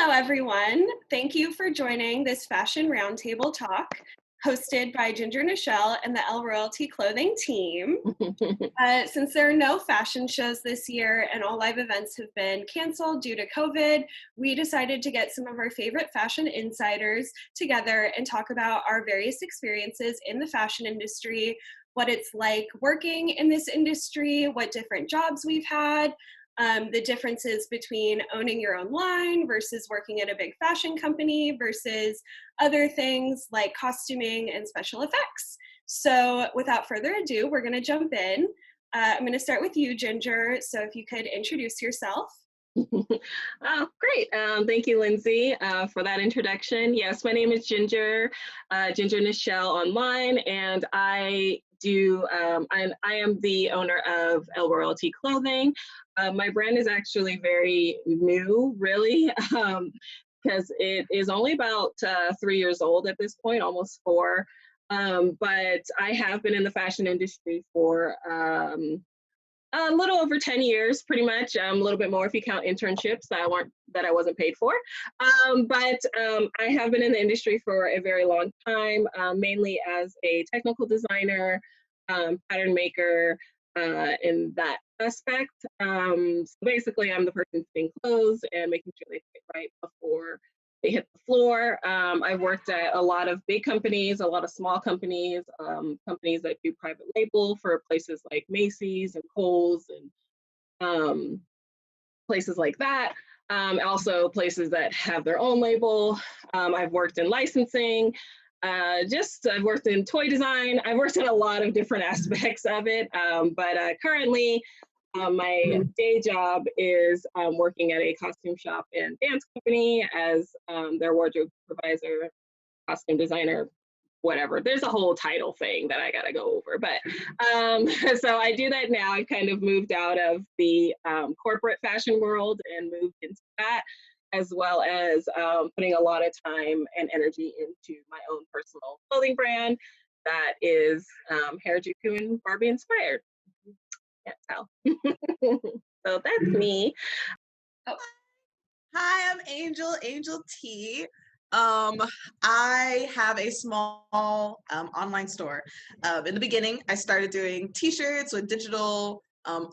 Hello, everyone. Thank you for joining this Fashion Roundtable talk hosted by Ginger Nichelle and the Elle Royalty Clothing team. Since there are no fashion shows this year and all live events have been canceled due to COVID, we decided to get some of our favorite fashion insiders together and talk about our various experiences in the fashion industry, what it's like working in this industry, what different jobs we've had, the differences between owning your own line versus working at a big fashion company versus other things like costuming and special effects. So without further ado, we're going to jump in. I'm going to start with you, Ginger. So if you could introduce yourself. Oh, great. Thank you, Lindsay, for that introduction. Yes, my name is Ginger, Ginger Nichelle online, and I am the owner of Elle Royalty Clothing. My brand is actually very new, really, because it is only about 3 years old at this point, almost 4. But I have been in the fashion industry for a little over 10 years, pretty much. A little bit more if you count internships that I wasn't paid for. But I have been in the industry for a very long time, mainly as a technical designer, pattern maker, in that aspect. So basically, I'm the person fitting clothes and making sure they fit right before they hit the floor. I've worked at a lot of big companies, a lot of small companies, companies that do private label for places like Macy's and Kohl's and places like that. Also places that have their own label. I've worked in licensing. I've worked in toy design. I've worked in a lot of different aspects of it. But currently, my day job is working at a costume shop and dance company as their wardrobe supervisor, costume designer, whatever. There's a whole title thing that I gotta go over. But so I do that now. I've kind of moved out of the corporate fashion world and moved into that, as well as putting a lot of time and energy into my own personal clothing brand that is Harajuku and Barbie inspired. Can't tell. So that's me. Oh. Hi, I'm Angel T. I have a small online store. In the beginning, I started doing t-shirts with digital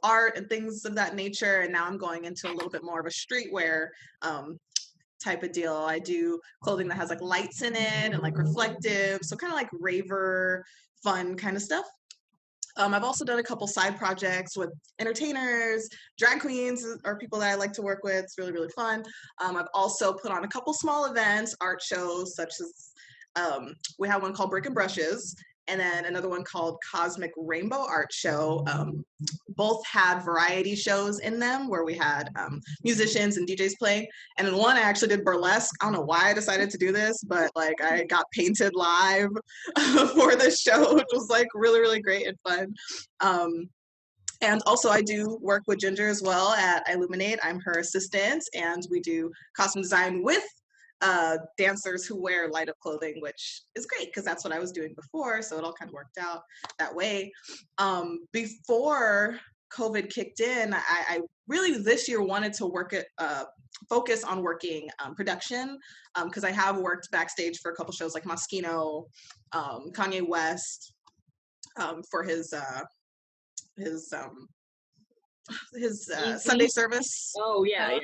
art and things of that nature, and now I'm going into a little bit more of a streetwear type of deal. I do clothing that has like lights in it and like reflective, so kind of like raver, fun kind of stuff. I've also done a couple side projects with entertainers, drag queens are people that I like to work with. It's really, really fun. I've also put on a couple small events, art shows, such as we have one called Brick and Brushes, and then another one called Cosmic Rainbow Art Show. Both had variety shows in them where we had musicians and DJs playing. And in one, I actually did burlesque. I don't know why I decided to do this, but like I got painted live for the show, which was like really, really great and fun. And also I do work with Ginger as well at Illuminate. I'm her assistant, and we do costume design with dancers who wear light up clothing, which is great because that's what I was doing before. So it all kind of worked out that way. Before COVID kicked in, I really this year wanted to focus on working production because I have worked backstage for a couple shows like Moschino, Kanye West, for his Sunday service. Oh yeah.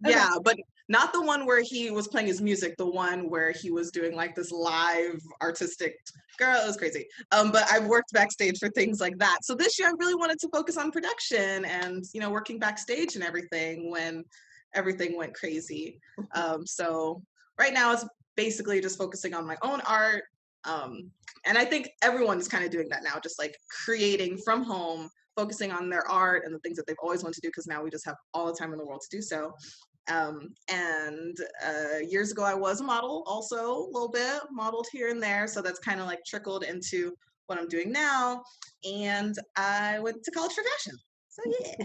Yeah, but not the one where he was playing his music, the one where he was doing like this live artistic, girl, it was crazy. But I've worked backstage for things like that. So this year I really wanted to focus on production and, working backstage and everything when everything went crazy. So right now it's basically just focusing on my own art. And I think everyone is kind of doing that now, just like creating from home, focusing on their art and the things that they've always wanted to do, because now we just have all the time in the world to do so. And years ago I was a model also, a little bit modeled here and there, so that's kind of like trickled into what I'm doing now. And I went to college for fashion, so yeah.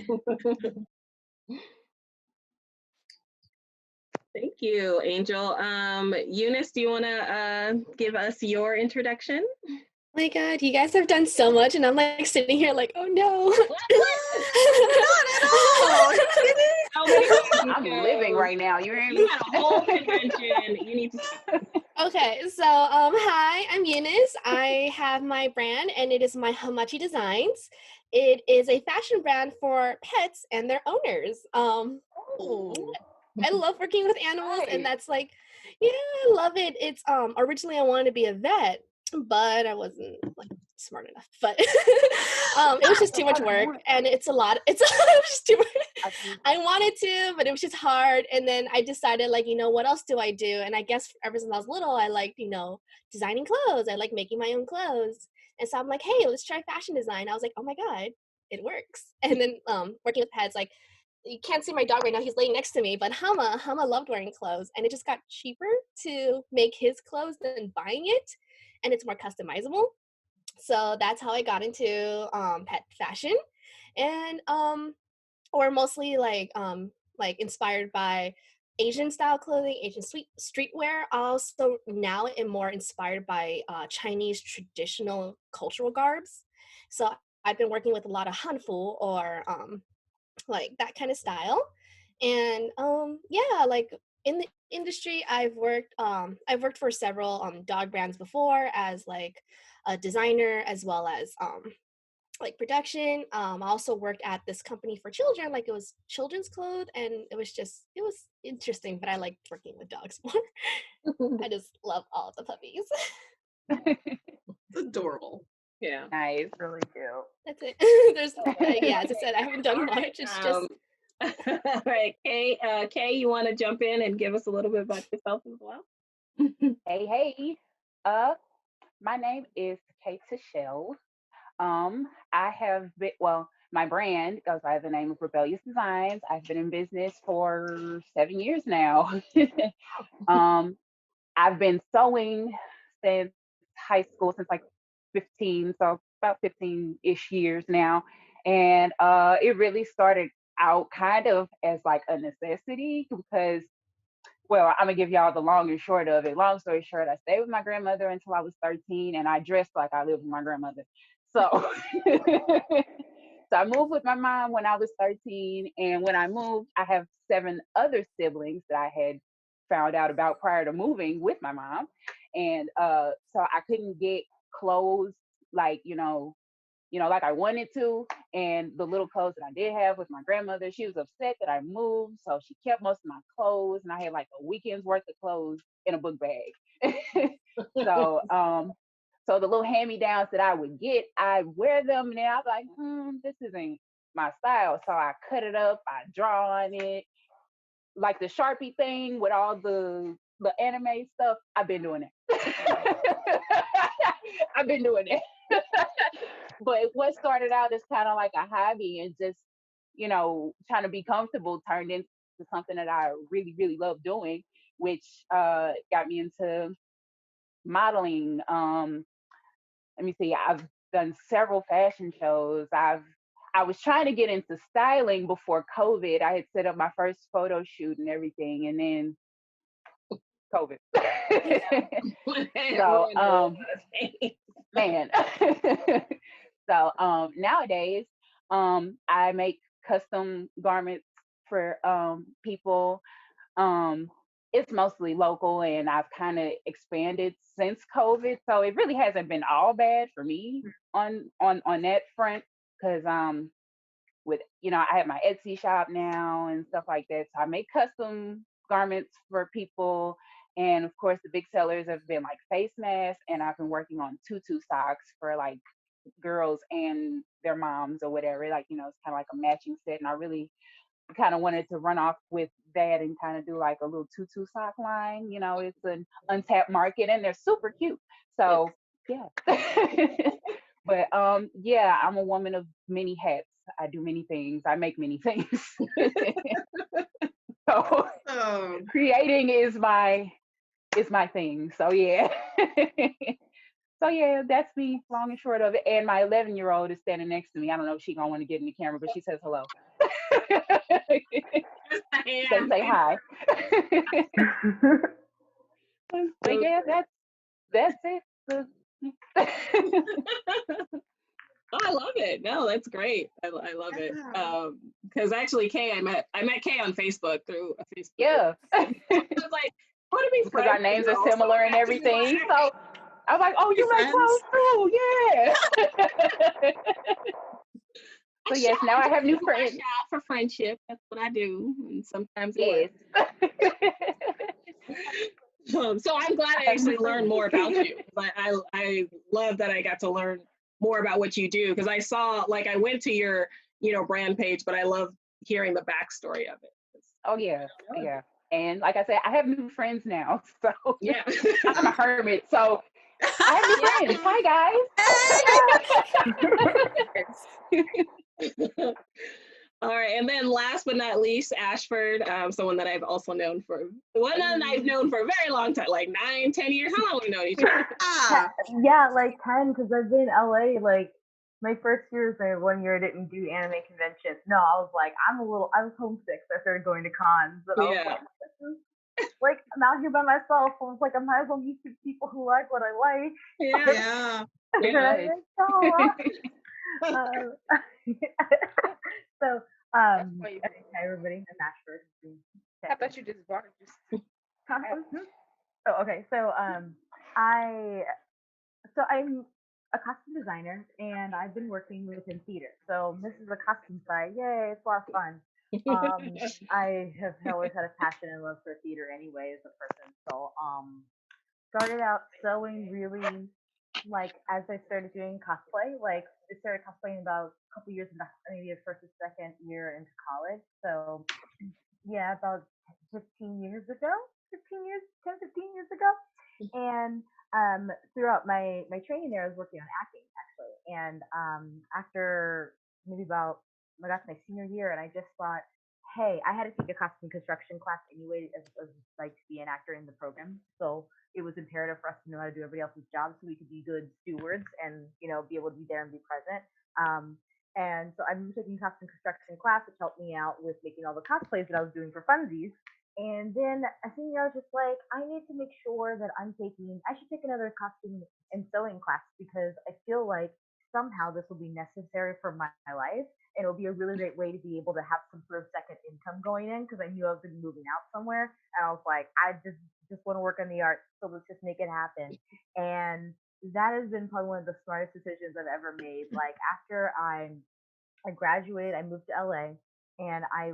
Thank you, Angel. Eunice, do you want to give us your introduction? My God, you guys have done so much, and I'm like sitting here like, oh no. Not at all. I'm living right right now. You hear me? You got a whole convention. You need to stop. Okay, so hi, I'm Eunice. I have my brand, and it is my Hamachi Designs. It is a fashion brand for pets and their owners. Ooh. I love working with animals, and Nice. that's like, yeah, I love it. It's originally I wanted to be a vet, but I wasn't like smart enough. But it was just too much work, and it's a lot. It was just too much. I wanted to, but it was just hard. And then I decided, like, what else do I do? And I guess ever since I was little, I liked, designing clothes. I like making my own clothes. And so I'm like, hey, let's try fashion design. I was like, oh my God, it works. And then working with pets, like, you can't see my dog right now. He's laying next to me, but Hama loved wearing clothes, and it just got cheaper to make his clothes than buying it, and it's more customizable. So that's how I got into pet fashion, and or mostly like inspired by Asian style clothing, Asian streetwear. I also now am more inspired by Chinese traditional cultural garbs. So I've been working with a lot of hanfu or like that kind of style. And yeah, like in the industry I've worked for several dog brands before as like a designer as well as like production. I also worked at this company for children, like it was children's clothes, and it was interesting, but I liked working with dogs more. I just love all the puppies. It's adorable. Yeah. Nice, really cute. That's it. There's yeah, as I said, I haven't done much. It's just all right, Kay, you want to jump in and give us a little bit about yourself as well? Hey. My name is Kate Shell. I have been, my brand goes by the name of Rebellious Designs. I've been in business for 7 years now. I've been sewing since high school, since like 15, so about 15-ish years now. And it really started out kind of as like a necessity because, well, I'm gonna give y'all the long and short of it. Long story short, I stayed with my grandmother until I was 13, and I dressed like I lived with my grandmother. So, so I moved with my mom when I was 13, and when I moved, I have 7 other siblings that I had found out about prior to moving with my mom, and so I couldn't get clothes like like I wanted to. And the little clothes that I did have with my grandmother, she was upset that I moved. So she kept most of my clothes, and I had like a weekend's worth of clothes in a book bag. so so the little hand-me-downs that I would get, I wear them, and then I was like, this isn't my style. So I cut it up, I draw on it. Like the Sharpie thing with all the anime stuff, I've been doing it. I've been doing it. But what started out as kind of like a hobby and just, trying to be comfortable turned into something that I really, really love doing, which got me into modeling. Let me see, I've done several fashion shows. I was trying to get into styling before COVID. I had set up my first photo shoot and everything, and then COVID. So man. So nowadays, I make custom garments for people. It's mostly local, and I've kind of expanded since COVID. So it really hasn't been all bad for me on that front, because with I have my Etsy shop now and stuff like that. So I make custom garments for people. And of course, the big sellers have been like face masks, and I've been working on tutu socks for like girls and their moms or whatever. Like, it's kind of like a matching set. And I really kind of wanted to run off with that and kind of do like a little tutu sock line. It's an untapped market, and they're super cute. So yeah. But yeah, I'm a woman of many hats. I do many things. I make many things. So creating is my thing. So yeah. So yeah, that's me, long and short of it. And my 11-year-old is standing next to me. I don't know if she's gonna want to get in the camera, but she says hello. Say hi. But yeah, that's it. Oh, I love it. No, that's great. I love it. because actually Kay, I met Kay on Facebook through a Facebook. Yeah. I was like, want to be Because friends? our names you are know, so similar and I just everything. like- So I was like, oh, you like clothes too? Yeah. So yes, now I have new friends. Shop for friendship. That's what I do, and sometimes it Yes. works. So I'm glad I actually learned more about you. I love that I got to learn more about what you do, because I saw, like, I went to your brand page, but I love hearing the backstory of it. Oh yeah, yeah. And like I said, I have new friends now. So Yeah. I'm a hermit. So I have new friends. Hi guys. All right, and then last but not least, Ashford, someone that I've also known for I've known for a very long time, like 9-10 years. How long have we known each other? Yeah, like 10, because I've been in LA. Like my first year was my 1 year I didn't do anime conventions. No, I was like, I was homesick, so I started going to cons, and I was like, like I'm out here by myself. I was like, I might as well meet some people who like what I like. Yeah. So, hi everybody. I'm Ashford. I thought you just brought it. Oh, okay. So, I'm a costume designer, and I've been working within theater. So this is a costume site. Yay! It's a lot of fun. I have always had a passion and love for theater anyway as a person. So, started out sewing really like as I started doing cosplay. Like I started cosplaying about a couple years into maybe the first or second year into college. So yeah, about 15 years ago, 15 years ago. And throughout my training there, I was working on acting actually. And after maybe about I got to my senior year, and I just thought, hey, I had to take a costume construction class anyway as like to be an actor in the program. So it was imperative for us to know how to do everybody else's job so we could be good stewards and be able to be there and be present. And so I'm taking costume construction class, which helped me out with making all the cosplays that I was doing for funsies. And then I think I was just like, I need to make sure that I should take another costume and sewing class because I feel like somehow this will be necessary for my life. And it'll be a really great way to be able to have some sort of second income going in because I knew I was going to be moving out somewhere. And I was like, I just want to work on the art. So let's just make it happen. And that has been probably one of the smartest decisions I've ever made. Like after I graduated, I moved to LA and I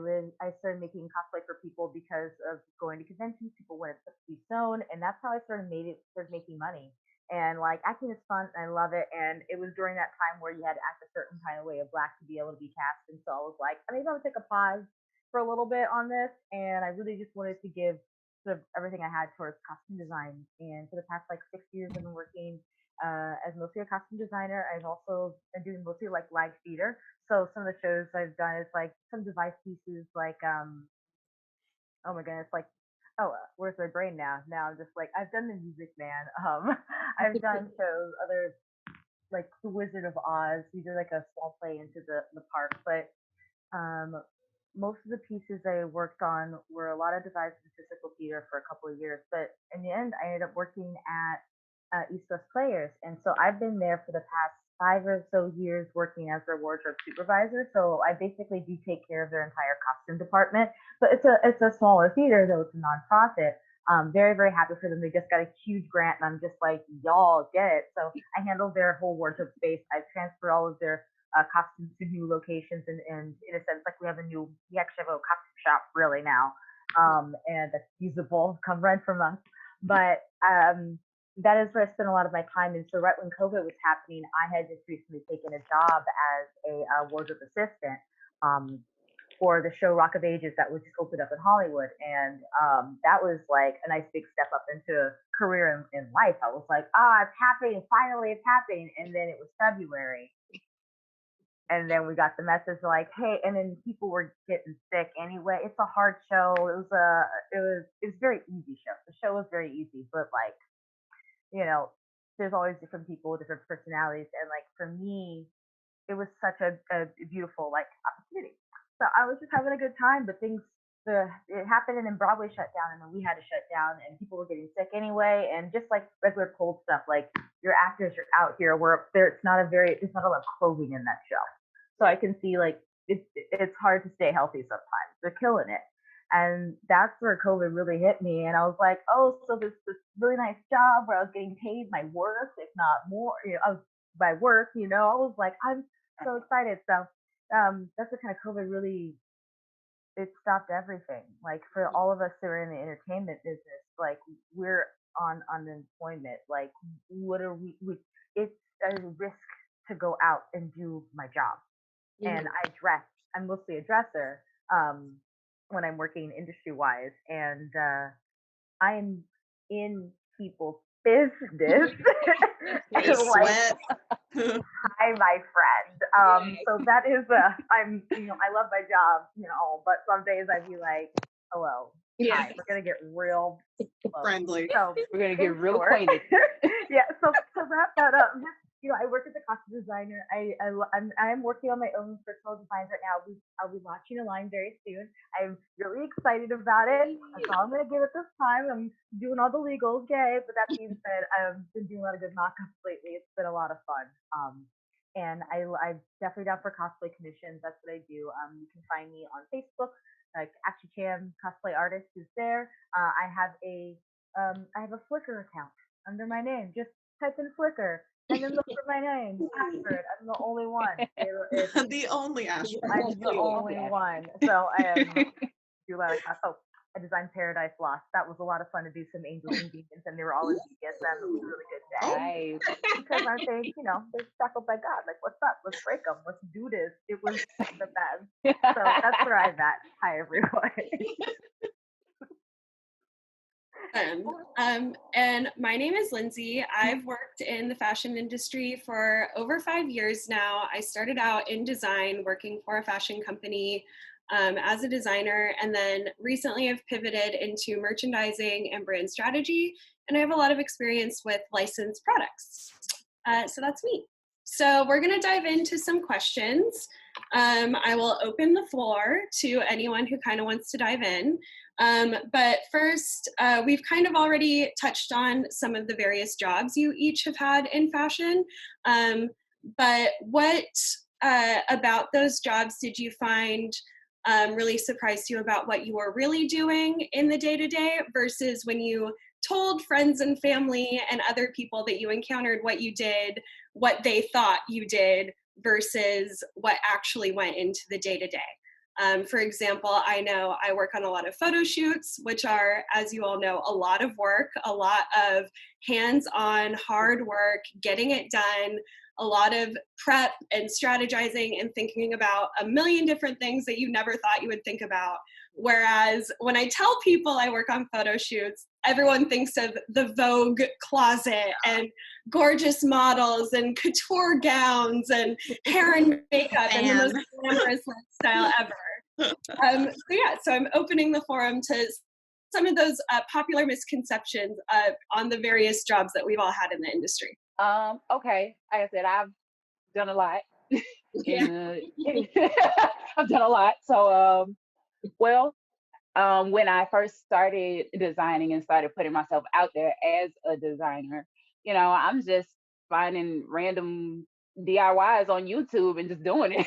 started making cosplay for people because of going to conventions. People wanted stuff to be sewn, and that's how I started making money. And like acting is fun, and I love it. And it was during that time where you had to act a certain kind of way of black to be able to be cast. And so I was like, maybe I'll take a pause for a little bit on this. And I really just wanted to give sort of everything I had towards costume design. And for the past like 6 years, I've been working as mostly a costume designer. I've also been doing mostly like live theater. So some of the shows I've done is like some device pieces like oh my goodness, like where's my brain now? Now I'm just like I've done the Music Man. I've done shows, other like The Wizard of Oz. We did like a small play into the park, but most of the pieces I worked on were a lot of device and physical theater for a couple of years. But in the end, I ended up working at East West Players, and so I've been there for the past 5 or so years working as their wardrobe supervisor. So I basically do take care of their entire costume department. But it's a smaller theater, though it's a nonprofit. Very, very happy for them. They just got a huge grant, and I'm just like, y'all get it. So I handle their whole wardrobe space. I've transferred all of their costumes to new locations, and in a sense, like we actually have a costume shop really now, and that's usable. Come rent from us. But that is where I spent a lot of my time. And so right when COVID was happening, I had just recently taken a job as a wardrobe assistant for the show Rock of Ages that was just opened up in Hollywood. And that was like a nice big step up into a career in life. I was like, it's happening. Finally, it's happening. And then it was February. And then we got the message like, hey, and then people were getting sick anyway. It's a hard show. It was a very easy show. The show was very easy, but like, there's always different people with different personalities. And like for me, it was such a beautiful like opportunity. So I was just having a good time, but it happened and then Broadway shut down and then we had to shut down and people were getting sick anyway. And just like regular cold stuff, like your actors are out here, there's not a lot of clothing in that show. So I can see like it's hard to stay healthy sometimes. They're killing it. And that's where COVID really hit me. And I was like, oh, so this really nice job where I was getting paid my worth, if not more, I was by work, I was like, I'm so excited. So that's what kind of COVID really, it stopped everything. Like for all of us that are in the entertainment business, like we're on unemployment. Like what are we it's a risk to go out and do my job. And I'm mostly a dresser when I'm working industry wise. And I'm in people's business. They Like, sweat. hi, my friend. So that is I'm I love my job, but some days I'd be like, hello, hi, we're gonna get real Friendly. So We're gonna get real short, acquainted. yeah. So to wrap that up, I work as a costume designer. I'm working on my own personal designs right now. I'll be launching a line very soon. I'm really excited about it. That's all I'm gonna give it this time. I'm doing all the legals, yay! But that being said, I've been doing a lot of good mock-ups lately. It's been a lot of fun. And I'm definitely down for cosplay commissions. That's what I do. You can find me on Facebook, like Cham Cosplay Artist is there. I have a Flickr account under my name. Just type in Flickr and then look for my name, Ashford. I'm the only one. The only Ashford. I'm the only one. So I do a lot of I designed Paradise Lost. That was a lot of fun to do some angels and demons, and they were all in BDSM. It was a really good day. Because I think, they're shackled by God. Like, what's up? Let's break them. Let's do this. It was the best. So that's where I'm at. Hi, everyone. And my name is Lindsay. I've worked in the fashion industry for over 5 years now. I started out in design, working for a fashion company as a designer, and then recently I've pivoted into merchandising and brand strategy, and I have a lot of experience with licensed products. So that's me. So we're going to dive into some questions. I will open the floor to anyone who kind of wants to dive in. But first, we've kind of already touched on some of the various jobs you each have had in fashion. But what about those jobs did you find really surprised you about what you were really doing in the day-to-day versus when you told friends and family and other people that you encountered what you did, what they thought you did versus what actually went into the day-to-day? For example, I know I work on a lot of photo shoots, which are, as you all know, a lot of work, a lot of hands-on hard work, getting it done, a lot of prep and strategizing and thinking about a million different things that you never thought you would think about. Whereas when I tell people I work on photo shoots, everyone thinks of the Vogue closet and gorgeous models and couture gowns and hair and makeup and the most glamorous lifestyle ever. So I'm opening the forum to some of those popular misconceptions on the various jobs that we've all had in the industry. Okay. Like I said, I've done a lot. I've done a lot. So, when I first started designing and started putting myself out there as a designer, I'm just finding random DIYs on YouTube and just doing it.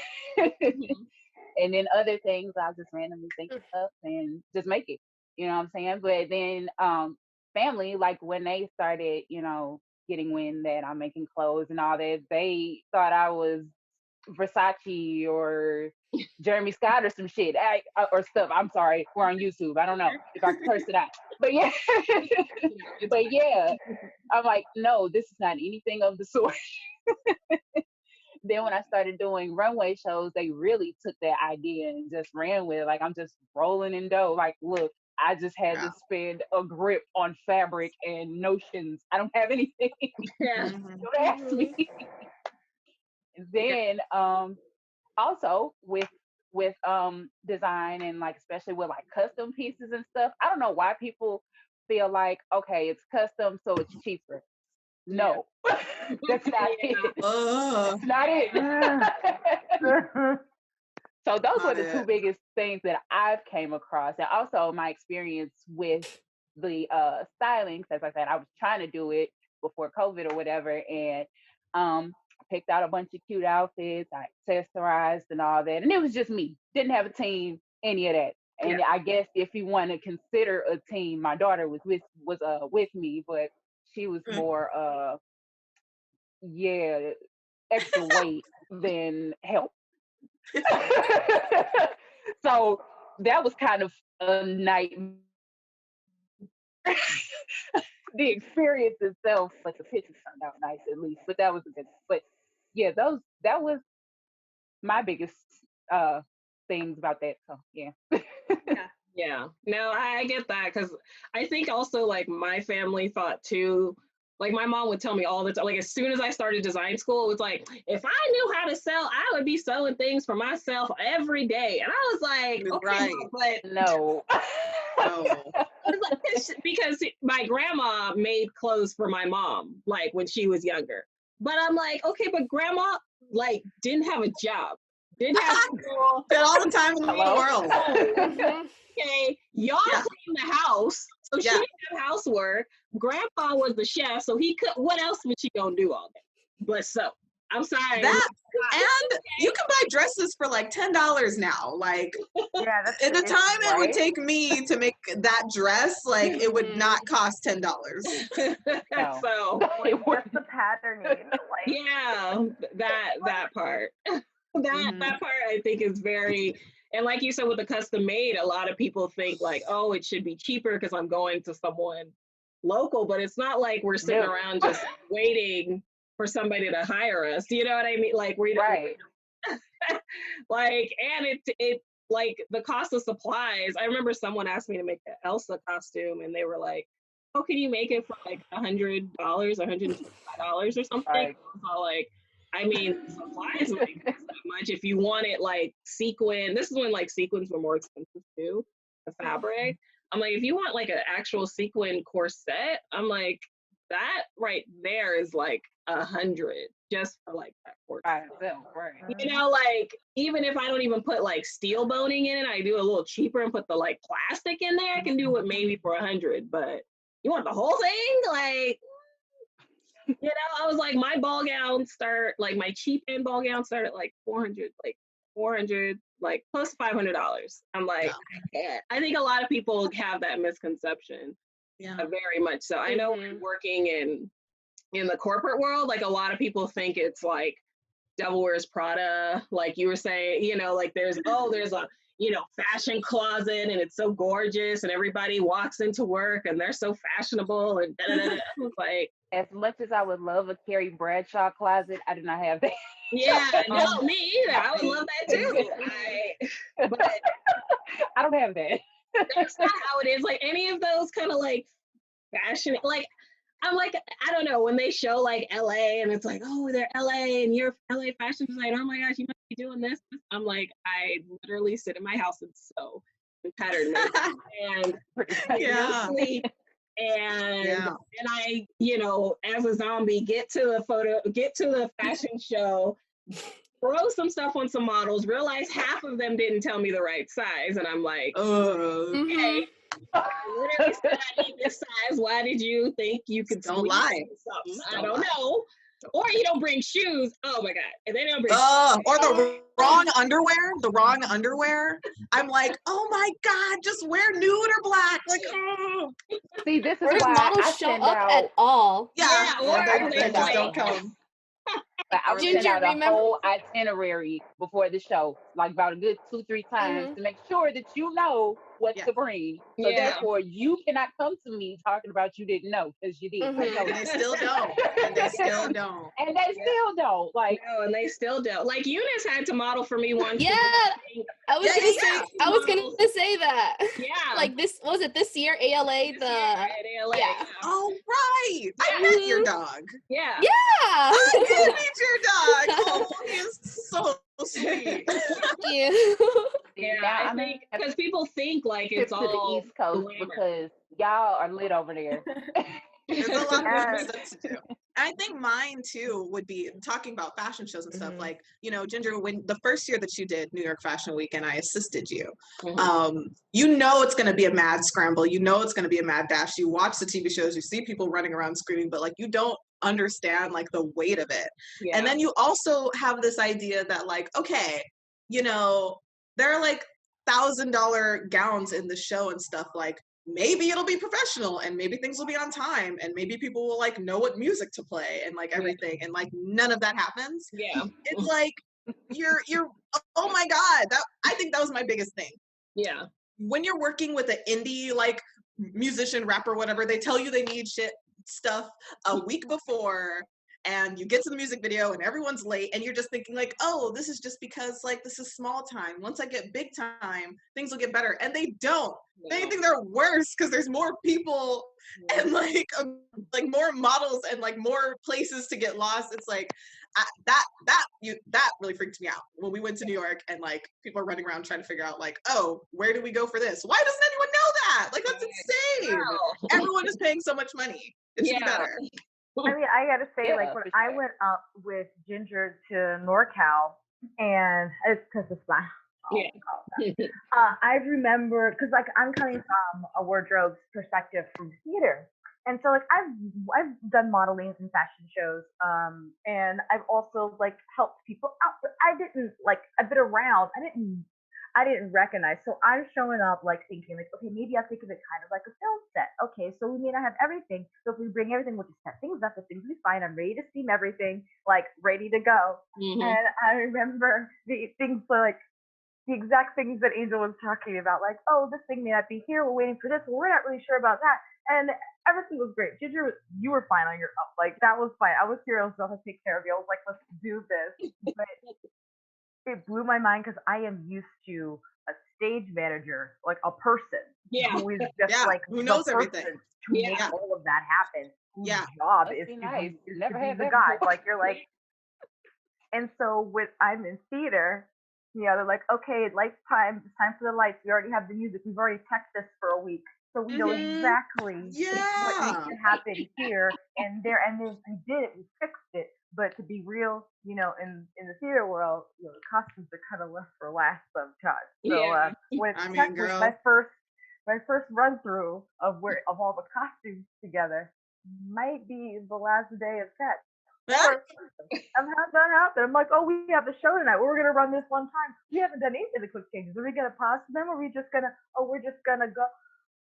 And then other things I'll just randomly think of and just make it. You know what I'm saying? But then family, like when they started, getting wind that I'm making clothes and all that, they thought I was Versace or Jeremy Scott or some shit or stuff. I'm sorry, we're on YouTube. I don't know if I curse it out, but yeah, but yeah, I'm like, no, this is not anything of the sort. Then when I started doing runway shows, they really took that idea and just ran with it. Like I'm just rolling in dough. Like, look, I just had to spend a grip on fabric and notions. I don't have anything. Don't ask me. And then also with design and like especially with like custom pieces and stuff, I don't know why people feel like, okay, it's custom so it's cheaper. No, that's not it. That's not it. So those were the two biggest things that I've came across, and also my experience with the styling. As I said, I was trying to do it before COVID or whatever, and picked out a bunch of cute outfits. I accessorized and all that. And it was just me. Didn't have a team, any of that. And I guess if you want to consider a team, my daughter was with me, but she was more extra weight than help. So that was kind of a nightmare. The experience itself, but the pictures turned out nice at least. But that was a good. But yeah, that was my biggest things about that. So yeah. Yeah, no, I get that because I think also like my family thought too. Like my mom would tell me all the time, like as soon as I started design school, it was like, if I knew how to sell, I would be selling things for myself every day. And I was like, okay, Mom, but no. Because my grandma made clothes for my mom, like when she was younger. But I'm like, okay, but grandma like didn't have a job, didn't have school, did all the time in the world. Okay, y'all cleaned the house, so she didn't have housework. Grandpa was the chef, so he could. What else was she gonna do all day? But so I'm sorry. And you can buy dresses for like $10 now. Like at the time it would take me to make that dress, like it would not cost $10. No. So what's the patterning? Like, yeah, that part. That part I think is very, and like you said with the custom made, a lot of people think like, oh, it should be cheaper because I'm going to someone local, but it's not like we're sitting around just waiting for somebody to hire us. You know what I mean? Like we right. Like, and it like the cost of supplies. I remember someone asked me to make an Elsa costume, and they were like, "Oh, can you make it for like $100, $125 or something?" Right. So like, I mean, supplies might cost that much if you want it like sequin. This is when like sequins were more expensive too, the fabric. I'm like, if you want like an actual sequin corset, I'm like, that right there is like 100 just for like that corset. Right. You know, like even if I don't even put like steel boning in it, I do a little cheaper and put the like plastic in there. I can do it maybe for 100, but you want the whole thing? Like, you know, I was like, my ball gowns start, like my cheap end ball gowns start at like 400, like plus $500. I'm like, I can't. I think a lot of people have that misconception. Yeah, very much so. I know working in the corporate world, like a lot of people think it's like Devil Wears Prada, like you were saying, you know, like there's a, you know, fashion closet and it's so gorgeous and everybody walks into work and they're so fashionable and It's like, as much as I would love a Carrie Bradshaw closet, I do not have that. Yeah, no, me either. I would love that too. But I don't have that. That's not how it is. Like any of those kind of like fashion, like I'm like, I don't know, when they show like LA and it's like, oh, they're LA and you're LA fashion designer. Oh my gosh, you must be doing this. I'm like, I literally sit in my house and sew and pattern make and sleep. And I, you know, as a zombie, get to the fashion show, throw some stuff on some models, realize half of them didn't tell me the right size. And I'm like, okay. I literally said I need this size. Why did you think you could don't lie? I don't know. Or you don't bring shoes. Oh my god! And they don't bring. Or the wrong underwear. The wrong underwear. I'm like, oh my god, just wear nude or black. Like, oh. See, this is why models I show up at all. Yeah, or they just don't come. But I would send out a whole itinerary before the show, like about a good 2-3 times to make sure that you know what to bring. So therefore, you cannot come to me talking about you didn't know because you did. And they still don't. And they still don't. And they still don't. Like no, and they still don't. Like Eunice had to model for me once. Yeah, I was gonna say that. Yeah, like this was it this year ALA ALA. Yeah. Oh right, I met your dog. Yeah. I did meet your dog. Oh, he is so sweet. Yeah. Yeah, I think because people think like it's all to the East Coast because y'all are lit over there. There's a lot of stuff to do. I think mine too would be talking about fashion shows and stuff. Like, you know, Ginger, when the first year that you did New York Fashion Week and I assisted you, you know it's going to be a mad scramble. You know it's going to be a mad dash. You watch the TV shows, you see people running around screaming, but like you don't understand like the weight of it. Yeah. And then you also have this idea that like, okay, you know, there are like $1,000 gowns in the show and stuff, like maybe it'll be professional and maybe things will be on time and maybe people will like know what music to play and like everything, and like none of that happens. Yeah. It's like you're oh my god, that I think that was my biggest thing. Yeah. When you're working with an indie like musician, rapper, whatever, they tell you they need stuff a week before, and you get to the music video and everyone's late, and you're just thinking like, oh, this is just because like this is small time. Once I get big time, things will get better. And they don't. No. They think they're worse because there's more people and like more models and like more places to get lost. It's like that really freaked me out when we went to New York and like people are running around trying to figure out like, oh, where do we go for this? Why doesn't anyone know that? Like that's insane. Wow. Everyone is paying so much money. It should be better. I mean, I gotta say, like when I went up with Ginger to NorCal, and it's because it's my I remember because like I'm coming from a wardrobe perspective from theater, and so like I've done modeling and fashion shows, and I've also like helped people out, but I didn't like I've been around. I didn't recognize. So I'm showing up like thinking like, okay, maybe I think of it kind of like a film set. Okay, so we may not have everything. So if we bring everything, we'll just set things up, the things we find. I'm ready to steam everything, like ready to go. Mm-hmm. And I remember the things like the exact things that Angel was talking about, like, oh, this thing may not be here. We're waiting for this. Well, we're not really sure about that. And everything was great. Ginger, you were fine on your own. Like that was fine. I was here. I was going to take care of you. I was like, let's do this. But it blew my mind because I am used to a stage manager, like a person who is just like who knows everything to make all of that happen. Whose job is to nice. be Never the guy. Like you're like, and so when I'm in theater, you know, they're like, okay, lights time. It's time for the lights. We already have the music. We've already texted this for a week, so we know exactly what needs to happen here and there. And then we did it. We fixed it. But to be real, you know, in the theater world, you know, the costumes are kind of left for last sometimes. So when it's my first run through of all the costumes together might be the last day of set. I'm having that happen. I'm like, oh, we have a show tonight. We're gonna run this one time. We haven't done any of the quick changes. Are we gonna pause for them? Or are we just gonna? Oh, we're just gonna go.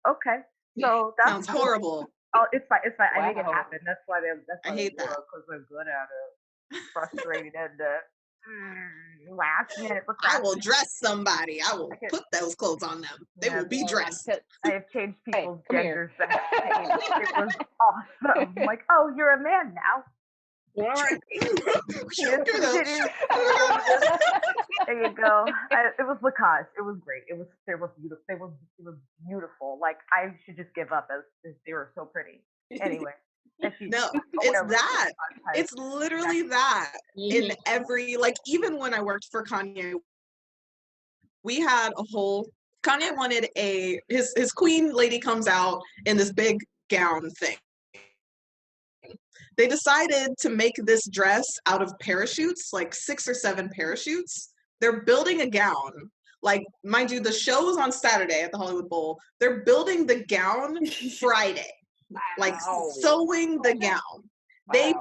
Okay, so that sounds horrible. Oh, it's fine. It's fine. Wow. I make it happen. That's why I hate that because they're good at it. Frustrated last minute. I will dress somebody. I will put those clothes on them. They will be dressed. I have changed people's genders. It was awesome. I'm like, oh, you're a man now. All right. There you go. It was Lacoste. It was great. They were beautiful. They were beautiful. Like I should just give up as they were so pretty. Anyway. No, it's that. It's literally that. In every, like, even when I worked for Kanye, we had a whole, Kanye wanted his queen lady comes out in this big gown thing. They decided to make this dress out of parachutes, like 6 or 7 parachutes. They're building a gown. Like, mind you, the show was on Saturday at the Hollywood Bowl. They're building the gown Friday. Like sewing the gown. They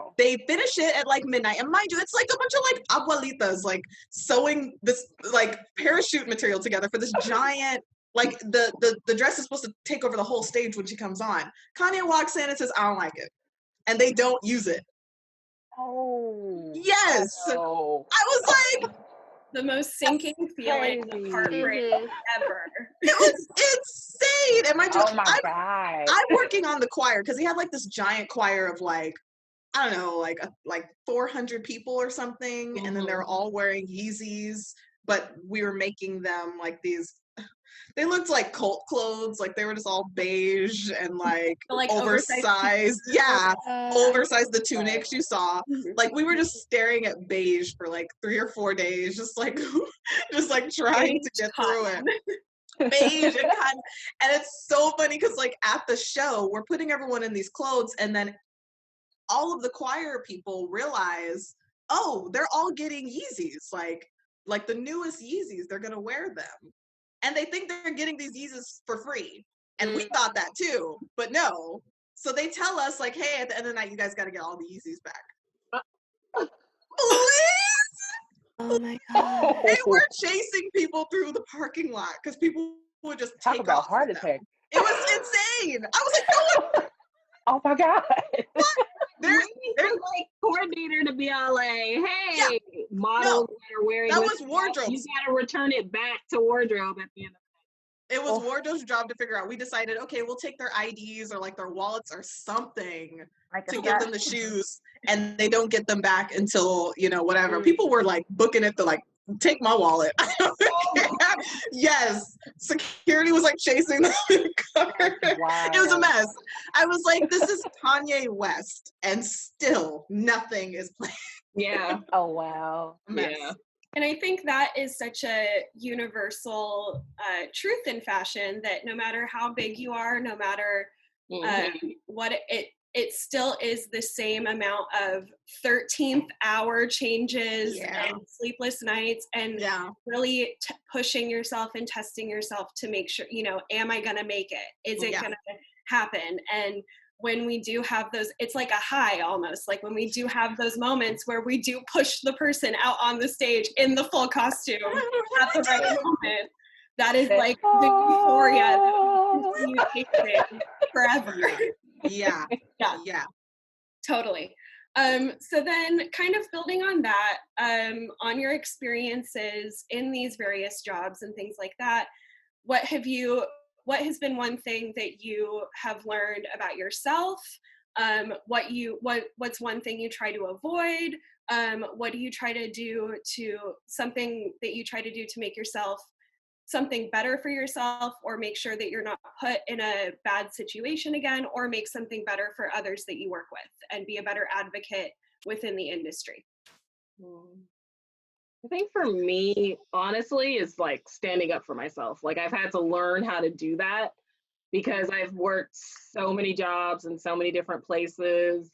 finish it at like midnight, and mind you, it's like a bunch of like abuelitas like sewing this like parachute material together for this giant, like the dress is supposed to take over the whole stage when she comes on. Kanye walks in and says, I don't like it, and they don't use it. Oh yes. I was like, the most sinking feeling of heartbreak ever. It was insane. And mind you, God. I'm working on the choir because he had like this giant choir of like, I don't know, like 400 people or something. And then they're all wearing Yeezys, but we were making them like these, they looked like cult clothes. Like they were just all beige and like oversized. Yeah. Oversized the tunics you saw. Like we were just staring at beige for like 3 or 4 days, just like trying to get through it. Beige and cotton. And it's so funny because like at the show, we're putting everyone in these clothes, and then all of the choir people realize, oh, they're all getting Yeezys, like the newest Yeezys, they're gonna wear them. And they think they're getting these Yeezys for free. And we thought that too, but no, So they tell us like, hey, at the end of the night, you guys got to get all the Yeezys back. Oh my god. They were chasing people through the parking lot because people would just Talk take about off heart with them. attack. It was insane. I was like, no one. Oh my god. There's like coordinator to be all like, hey, models that are wearing that this was stuff, wardrobes. you gotta return it back to wardrobe at the end of It was wardrobe's job to figure out. We decided, okay, we'll take their IDs or like their wallets or something to give them the shoes, and they don't get them back until, you know, whatever. People were like booking it to like, take my wallet. Yes. Security was like chasing them in the car. Wow. It was a mess. I was like, this is Kanye West, and still nothing is playing. Yeah. Oh wow. Yeah. And I think that is such a universal truth in fashion, that no matter how big you are, no matter what it still is the same amount of 13th hour changes and sleepless nights, and really pushing yourself and testing yourself to make sure, you know, am I going to make it? Is it going to happen? And when we do have those, it's like a high almost, like when we do have those moments where we do push the person out on the stage in the full costume at the right moment, that is like the euphoria that we continue chasing forever. Yeah. Totally. So then kind of building on that, on your experiences in these various jobs and things like that, what has been one thing that you have learned about yourself? What's one thing you try to avoid? What do you try to do something that you try to do to make yourself something better for yourself, or make sure that you're not put in a bad situation again, or make something better for others that you work with and be a better advocate within the industry? I think for me, honestly, is like standing up for myself. Like I've had to learn how to do that because I've worked so many jobs in so many different places,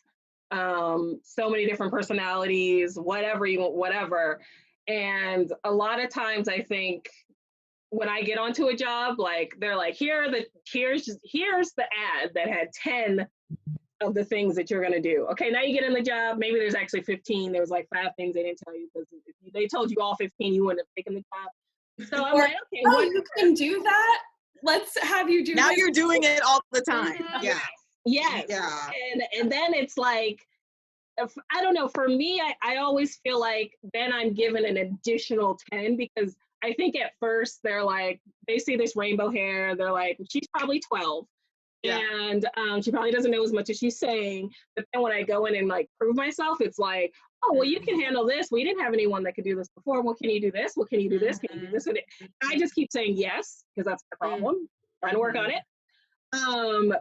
so many different personalities, whatever. And a lot of times I think when I get onto a job, like they're like, here's the ad that had 10 of the things that you're going to do. Okay, now you get in the job, maybe there's actually 15. There was like 5 things they didn't tell you, because if they told you all 15, you wouldn't have taken the job. So I'm like, okay, you can do that? Let's have you do now this. You're doing it all the time. Yes. And then it's like, I don't know, for me, I always feel like then I'm given an additional 10, because I think at first they're like, they see this rainbow hair, they're like, she's probably 12. And she probably doesn't know as much as she's saying. But then when I go in and like prove myself, it's like, oh, well, you can handle this. Well, you didn't have anyone that could do this before. Well, can you do this? Well, can you do this? Can you do this? And I just keep saying yes, because that's my problem. Trying to work on it.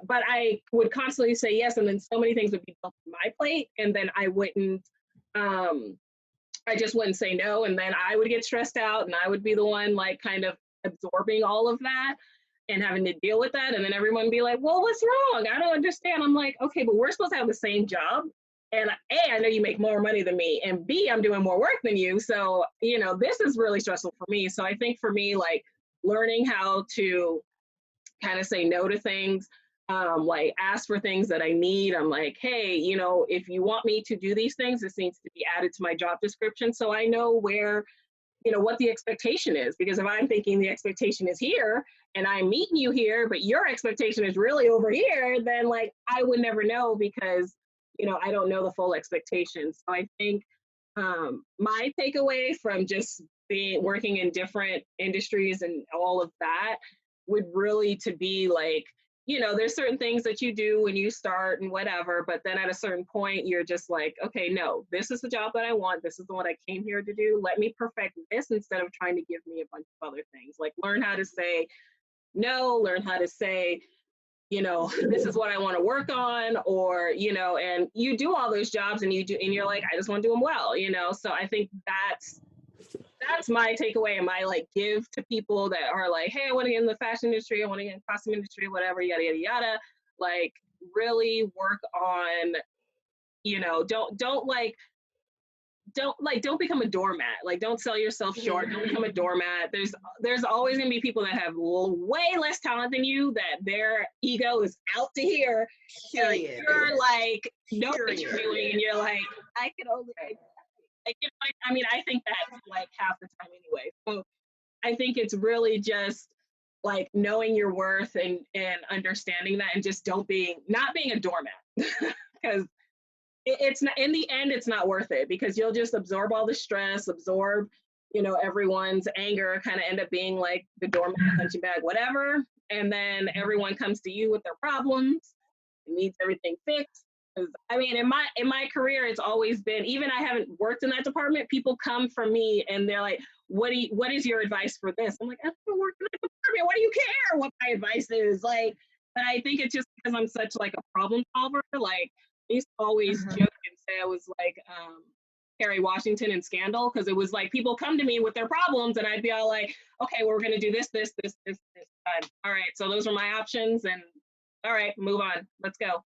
But I would constantly say yes, and then so many things would be built on my plate, and then I just wouldn't say no, and then I would get stressed out, and I would be the one like kind of absorbing all of that and having to deal with that. And then everyone would be like, well, what's wrong? I don't understand. I'm like, okay, but we're supposed to have the same job. And A, I know you make more money than me. And B, I'm doing more work than you. So, you know, this is really stressful for me. So I think for me, like learning how to kind of say no to things, like ask for things that I need. I'm like, hey, you know, if you want me to do these things, this needs to be added to my job description, so I know where, you know, what the expectation is. Because if I'm thinking the expectation is here and I'm meeting you here, but your expectation is really over here, then like I would never know, because, you know, I don't know the full expectations. So I think my takeaway from just working in different industries and all of that would really to be like, you know, there's certain things that you do when you start and whatever, but then at a certain point, you're just like, okay, no, this is the job that I want. This is the one I came here to do. Let me perfect this instead of trying to give me a bunch of other things. Like learn how to say no, learn how to say, you know, this is what I want to work on, or, you know, and you do all those jobs and you're like, I just want to do them well, you know? So I think that's my takeaway, and my like give to people that are like, hey, I want to get in the fashion industry, I want to get in the costume industry, whatever, yada, yada, yada. Like really work on, you know, don't like don't become a doormat. Like, don't sell yourself short. Don't become a doormat. There's always gonna be people that have way less talent than you, that their ego is out to here. Period. You're like, know what you're doing, and you're like, I can only like, you know, I mean, I think that's like half the time anyway. So I think it's really just like knowing your worth and understanding that, and just not being a doormat. Because it's not, in the end, it's not worth it, because you'll just absorb all the stress, absorb, you know, everyone's anger, kind of end up being like the doormat, punching bag, whatever. And then everyone comes to you with their problems, needs everything fixed. Because I mean, in my career, it's always been, even I haven't worked in that department, people come from me and they're like, what is your advice for this? I'm like, I haven't worked in that department. Why do you care what my advice is? Like, but I think it's just because I'm such like a problem solver. Like, I used to always joke and say I was like Kerry Washington in Scandal, because it was like people come to me with their problems and I'd be all like, okay, well, we're gonna do this time. All right, so those are my options, and all right, move on, let's go.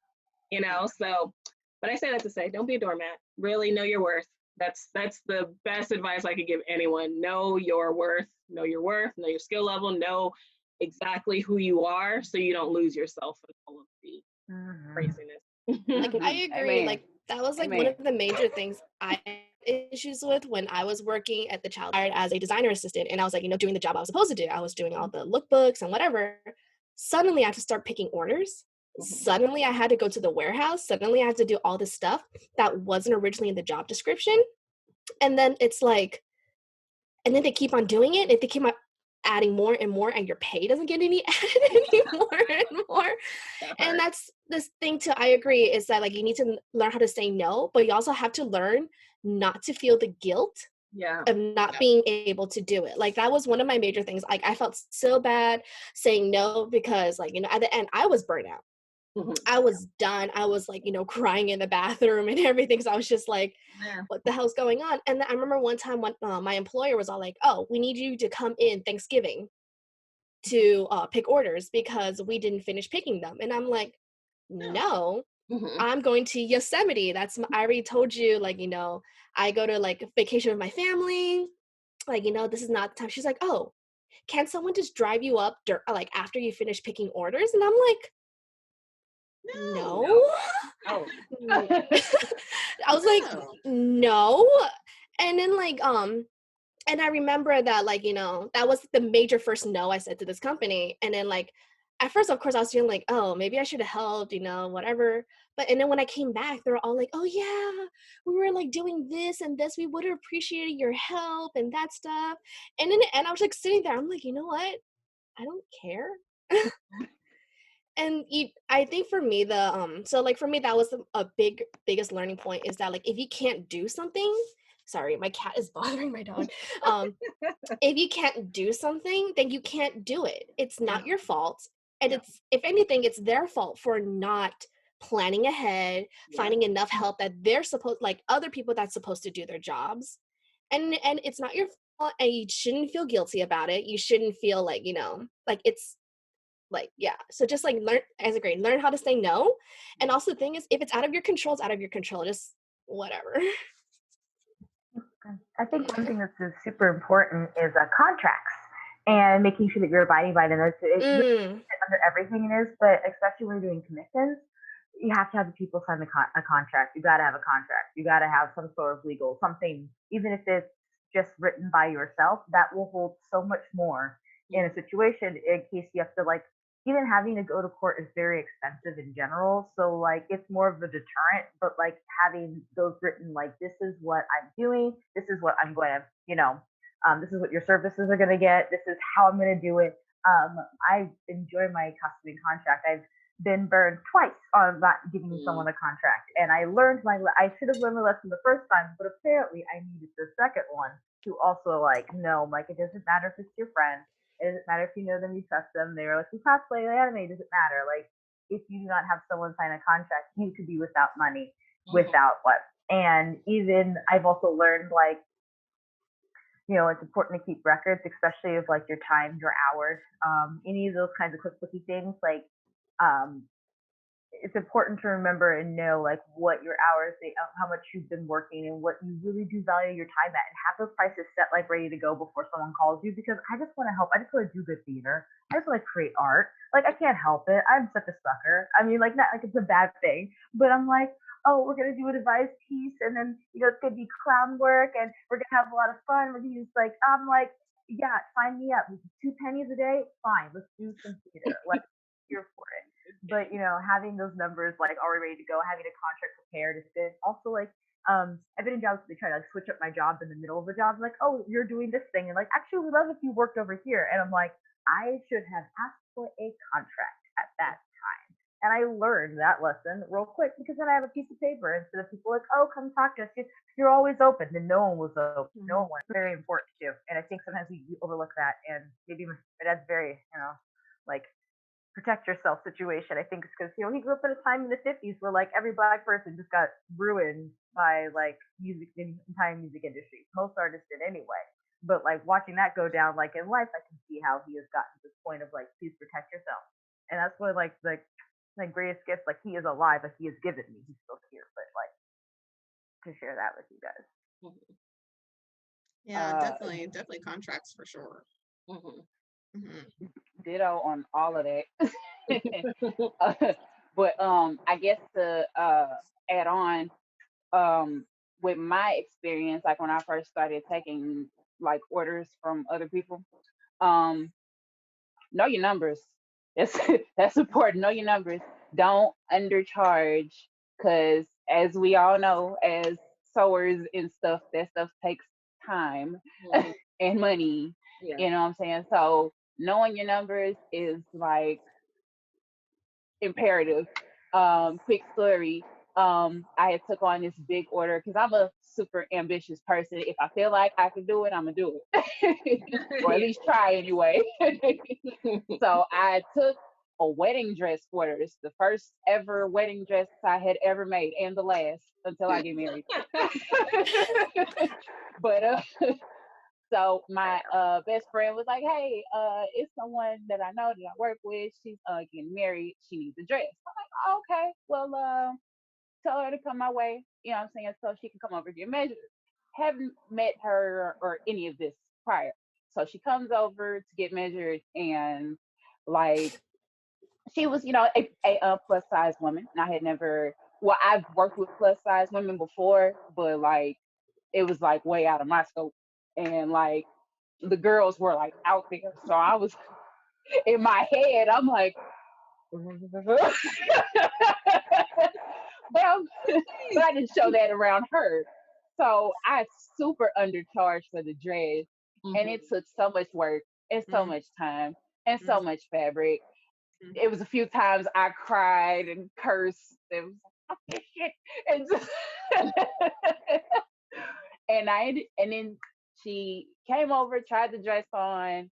You know, so, but I say that to say, don't be a doormat. Really know your worth. That's the best advice I could give anyone. Know your worth, know your skill level, know exactly who you are, so you don't lose yourself in all of the craziness. Like, I agree. Amen. Like, that was like one of the major things I had issues with when I was working at the child as a designer assistant, and I was like, you know, doing the job I was supposed to do. I was doing all the lookbooks and whatever. Suddenly I had to start picking orders. Suddenly I had to go to the warehouse. Suddenly I had to do all this stuff that wasn't originally in the job description. And then it's like, and then they keep on doing it, and they keep on adding more and more, and your pay doesn't get any added anymore and more. And that's this thing too, I agree, is that like you need to learn how to say no, but you also have to learn not to feel the guilt of not being able to do it. Like, that was one of my major things. Like, I felt so bad saying no, because like, you know, at the end I was burnt out. I was done. I was like, you know, crying in the bathroom and everything. So I was just like, what the hell's going on? And then I remember one time when my employer was all like, oh, we need you to come in Thanksgiving to pick orders because we didn't finish picking them. And I'm like, no, I'm going to Yosemite. I already told you, like, you know, I go to like vacation with my family. Like, you know, this is not the time. She's like, oh, can someone just drive you up like after you finish picking orders? And I'm like, no. Oh. I was like, no. And then like, and I remember that, like, you know, that was the major first no I said to this company. And then like, at first, of course, I was feeling like, oh, maybe I should have helped, you know, whatever. But, and then when I came back, they were all like, oh yeah, we were like doing this and this. We would have appreciated your help and that stuff. And then, and I was like sitting there, I'm like, you know what? I don't care. And I think for me, so like for me, that was a biggest learning point, is that like, if you can't do something, sorry, my cat is bothering my dog. If you can't do something, then you can't do it. It's not your fault. And it's, if anything, it's their fault for not planning ahead, finding enough help that they're supposed, like other people that's supposed to do their jobs. And it's not your fault, and you shouldn't feel guilty about it. You shouldn't feel like, you know, like it's like, so just like learn how to say no. And also the thing is, if it's out of your control, it's out of your control, just whatever. I think one thing that's super important is contracts and making sure that you're abiding by them. Under everything it is, but especially when you're doing commissions, you have to have the people sign a contract. You got to have a contract. You got to have some sort of legal something, even if it's just written by yourself. That will hold so much more in a situation in case you have to, like, even having to go to court is very expensive in general. So like, it's more of a deterrent, but like having those written, like, this is what I'm doing, this is what I'm going to, you know, this is what your services are going to get, this is how I'm going to do it. I enjoy my custom contract. I've been burned twice on not giving someone a contract, and I should have learned the lesson the first time, but apparently I needed the second one to also, like, no, like, it doesn't matter if it's your friend. It doesn't matter if you know them, you trust them. They're like, we cosplay the anime. It doesn't matter. Like, if you do not have someone sign a contract, you could be without money, without what. And even I've also learned, like, you know, it's important to keep records, especially of like your time, your hours, any of those kinds of quick booky things. Like, it's important to remember and know like what your hours, how much you've been working, and what you really do value your time at, and have those prices set like ready to go before someone calls you. Because I just want to help. I just want to do good theater. I just want to create art. Like I can't help it. I'm such a sucker. I mean, like not like it's a bad thing, but I'm like, oh, we're gonna do a devised piece, and then it's gonna be clown work, and we're gonna have a lot of fun. We're gonna use like I'm like, yeah, sign me up. 2 pennies a day, fine. Let's do some theater. Like here for it. But having those numbers like already ready to go, having a contract prepared is good. Also, like I've been in jobs where they try to like switch up my job in the middle of the job, like, oh, you're doing this thing, and like, actually, we love if you worked over here, and I'm like, I should have asked for a contract at that time. And I learned that lesson real quick because then I have a piece of paper instead of people like, oh, come talk to us. You're always open. And no one was open. No one was very important too. And I think sometimes we overlook that. And maybe my dad's very, like protect yourself situation. I think it's because he grew up at a time in the 50s where like every black person just got ruined by like music in entire music industry. Most artists did anyway. But like watching that go down like in life, I can see how he has gotten to this point of like, please protect yourself. And that's what like the greatest gift, like he is alive, like he has given me. He's still here, but like to share that with you guys. Yeah, definitely contracts for sure. Ditto on all of that. But I guess to add on, with my experience, like when I first started taking like orders from other people, know your numbers. That's important. Know your numbers. Don't undercharge, because as we all know, as sewers and stuff, that stuff takes time and money. Yeah. You know what I'm saying? So knowing your numbers is like imperative. Quick story. I had took on this big order because I'm a super ambitious person. If I feel like I can do it, I'm gonna do it, or at least try anyway. So I took a wedding dress order. It's the first ever wedding dress I had ever made, and the last until I get married. But so my best friend was like, hey, it's someone that I know that I work with. She's getting married. She needs a dress. I'm like, oh, okay, well, tell her to come my way. You know what I'm saying? So she can come over and get measured. Haven't met her or any of this prior. So she comes over to get measured, and like she was, a plus size woman. And I had never, well, I've worked with plus size women before, but like it was like way out of my scope. And like the girls were like out there. So I was in my head, I'm like, but I didn't show that around her. So I super undercharged for the dress, and it took so much work and so much time and so much fabric. It was a few times I cried and cursed. It was like, shit. And, just and then she came over, tried the dress on.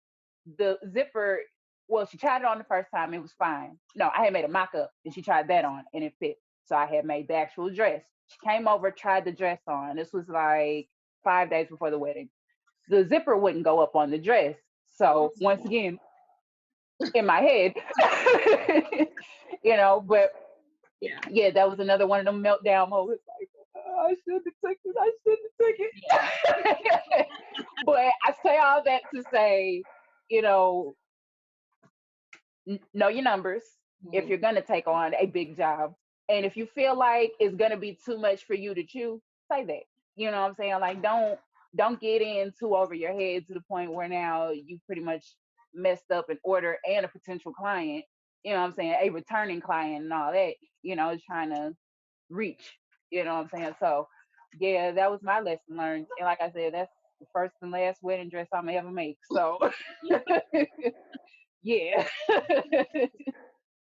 The zipper, well, she tried it on the first time, it was fine. No, I had made a mock-up and she tried that on and it fit. So I had made the actual dress. She came over, tried the dress on. This was like 5 days before the wedding. The zipper wouldn't go up on the dress. So once again, in my head, but yeah, that was another one of them meltdown moments. Like, oh, I shouldn't have took it. But I say all that to say, know your numbers if you're going to take on a big job. And if you feel like it's going to be too much for you to chew, say that. You know what I'm saying? Like, don't get in too over your head to the point where now you pretty much messed up an order and a potential client, you know what I'm saying, a returning client and all that, trying to reach, you know what I'm saying? So yeah, that was my lesson learned. And like I said, that's the first and last wedding dress I'm gonna ever make. So yeah.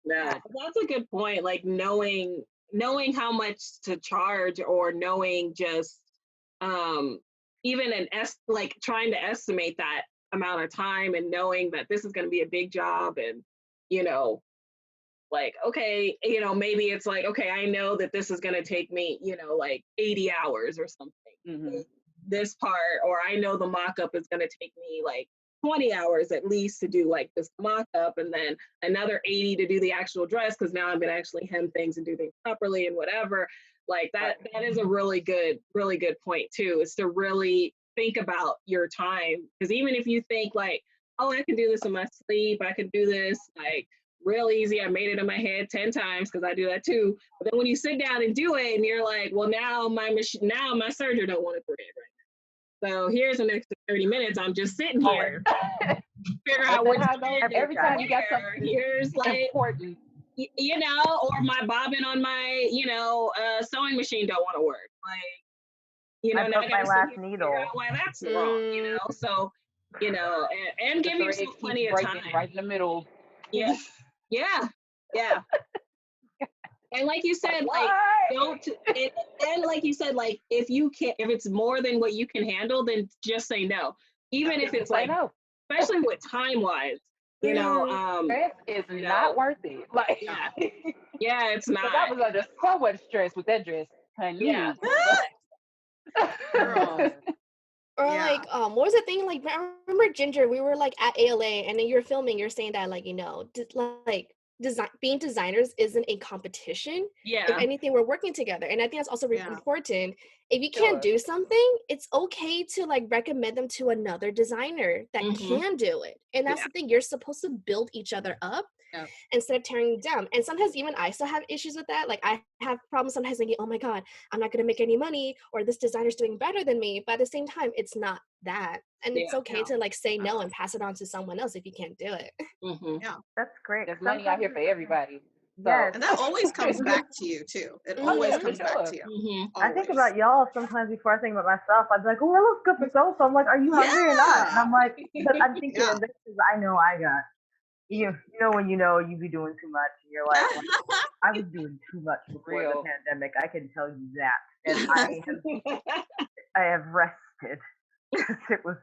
Yeah, that's a good point. Like knowing how much to charge, or knowing just even like trying to estimate that amount of time, and knowing that this is going to be a big job, and like, okay, maybe it's like, okay, I know that this is going to take me, like 80 hours or something. This part, or I know the mock-up is going to take me like 20 hours at least to do like this mock-up, and then another 80 to do the actual dress, because now I'm gonna actually hem things and do things properly and whatever. Like that is a really good point too, is to really think about your time. Because even if you think like, oh, I can do this in my sleep, I can do this like real easy, I made it in my head 10 times, because I do that too. But then when you sit down and do it and you're like, well, now my surgeon don't want to thread right now. So here's an extra 30 minutes. I'm just sitting here, figure out what to do. Every time you got something here's like important, you know, or my bobbin on my, you know, sewing machine don't want to work. Like, you know, I now broke I my gotta last figure needle. out why that's wrong, you know. So, you know, and the give thread yourself keeps plenty of breaking time. right in the middle. Yeah, yeah, yeah. And like you said, like and like you said, like if it's more than what you can handle, then just say no. Even if it's like, no. especially with time wise, you know, Stress is not worth it. Like, yeah, it's not. I was under so much stress with that dress, honey. Yeah. Girl. Or Yeah. like, what was the thing? Like, I remember Ginger, we were like at ALA, and then you're filming. You're saying that, like, you know, like being designers isn't a competition. Yeah. If anything, we're working together, and I think that's also really important. If you Sure. can't do something, it's okay to like recommend them to another designer that can do it. And that's the thing. You're supposed to build each other up instead of tearing down. And sometimes even I still have issues with that. Like I have problems sometimes thinking, oh my God, I'm not going to make any money, or this designer's doing better than me. But at the same time, it's not that. And it's okay to like say no and pass it on to someone else if you can't do it. Yeah. That's great. There's money out here for everybody. So. Yes. And that always comes back to you too. It always comes back to you. I think about y'all sometimes before I think about myself. I'd be like, oh, that looks good for so. I'm like, are you hungry or not? And I'm like, but I'm thinking, this is, I know I got. You know when you know you be doing too much, and you're like I was doing too much before the pandemic. I can tell you that, and I have rested because it was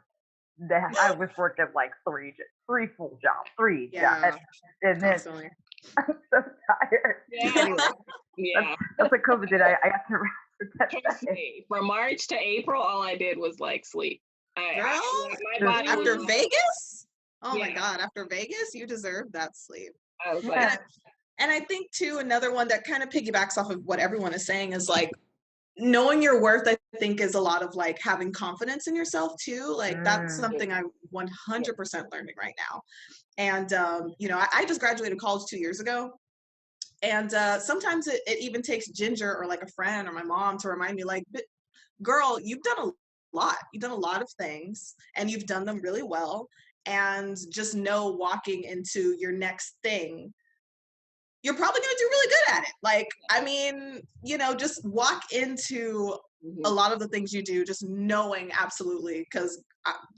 that I was working like three full jobs, jobs, and then I'm so tired. Anyway, that's what COVID did. I got to rest. Trust me, from March to April, all I did was like sleep. My body after Vegas. Oh my God, after Vegas, you deserve that sleep. I was like, and I think too, another one that kind of piggybacks off of what everyone is saying is like knowing your worth. I think is a lot of like having confidence in yourself too. Like that's something I'm 100% learning right now. And you know, I just graduated college 2 years ago. And sometimes it even takes Ginger or like a friend or my mom to remind me like, girl, you've done a lot. You've done a lot of things and you've done them really well. And just know walking into your next thing, you're probably going to do really good at it. Like, I mean, you know, just walk into a lot of the things you do, just knowing absolutely, because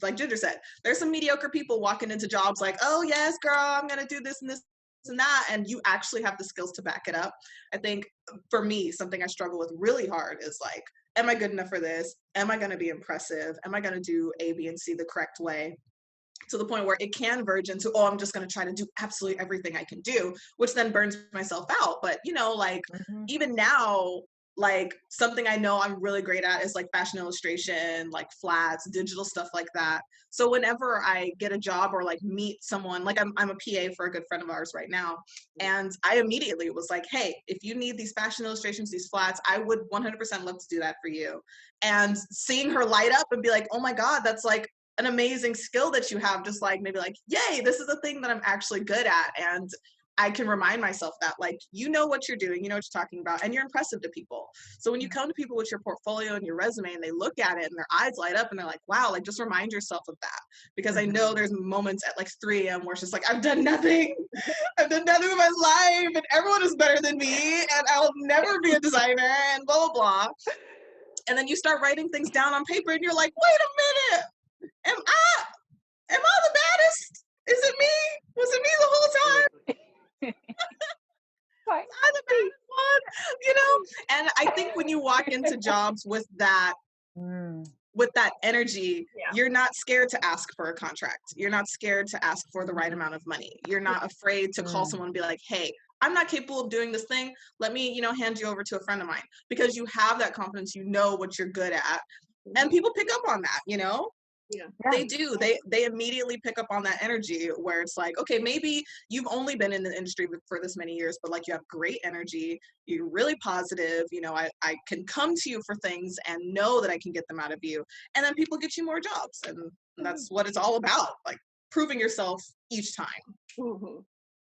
like Ginger said, there's some mediocre people walking into jobs like, oh yes, girl, I'm going to do this and this and that. And you actually have the skills to back it up. I think for me, something I struggle with really hard is like, am I good enough for this? Am I going to be impressive? Am I going to do A, B, and C the correct way? To the point where it can verge into, oh, I'm just going to try to do absolutely everything I can do, which then burns myself out. But, you know, like even now, like something I know I'm really great at is like fashion illustration, like flats, digital stuff like that. So whenever I get a job or like meet someone, like I'm a PA for a good friend of ours right now. And I immediately was like, hey, if you need these fashion illustrations, these flats, I would 100% love to do that for you. And seeing her light up and be like, oh my God, that's like an amazing skill that you have, just like maybe like, yay, this is a thing that I'm actually good at. And I can remind myself that like, you know what you're doing, you know what you're talking about, and you're impressive to people. So when you come to people with your portfolio and your resume and they look at it and their eyes light up and they're like, wow, like just remind yourself of that. Because I know there's moments at like 3 a.m. where it's just like, I've done nothing. I've done nothing with my life and everyone is better than me and I'll never be a designer and blah, blah, blah. And then you start writing things down on paper and you're like, wait a minute. Am I the baddest? Is it me? Was it me the whole time? Am I the baddest one? You know? And I think when you walk into jobs with that energy, you're not scared to ask for a contract. You're not scared to ask for the right amount of money. You're not afraid to call someone and be like, hey, I'm not capable of doing this thing. Let me, you know, hand you over to a friend of mine, because you have that confidence, you know what you're good at. And people pick up on that, you know? Yeah. They do. They immediately pick up on that energy where it's like, okay, maybe you've only been in the industry for this many years, but like you have great energy, you're really positive, you know, I can come to you for things and know that I can get them out of you. And then people get you more jobs. And that's what it's all about, like proving yourself each time. Mm-hmm.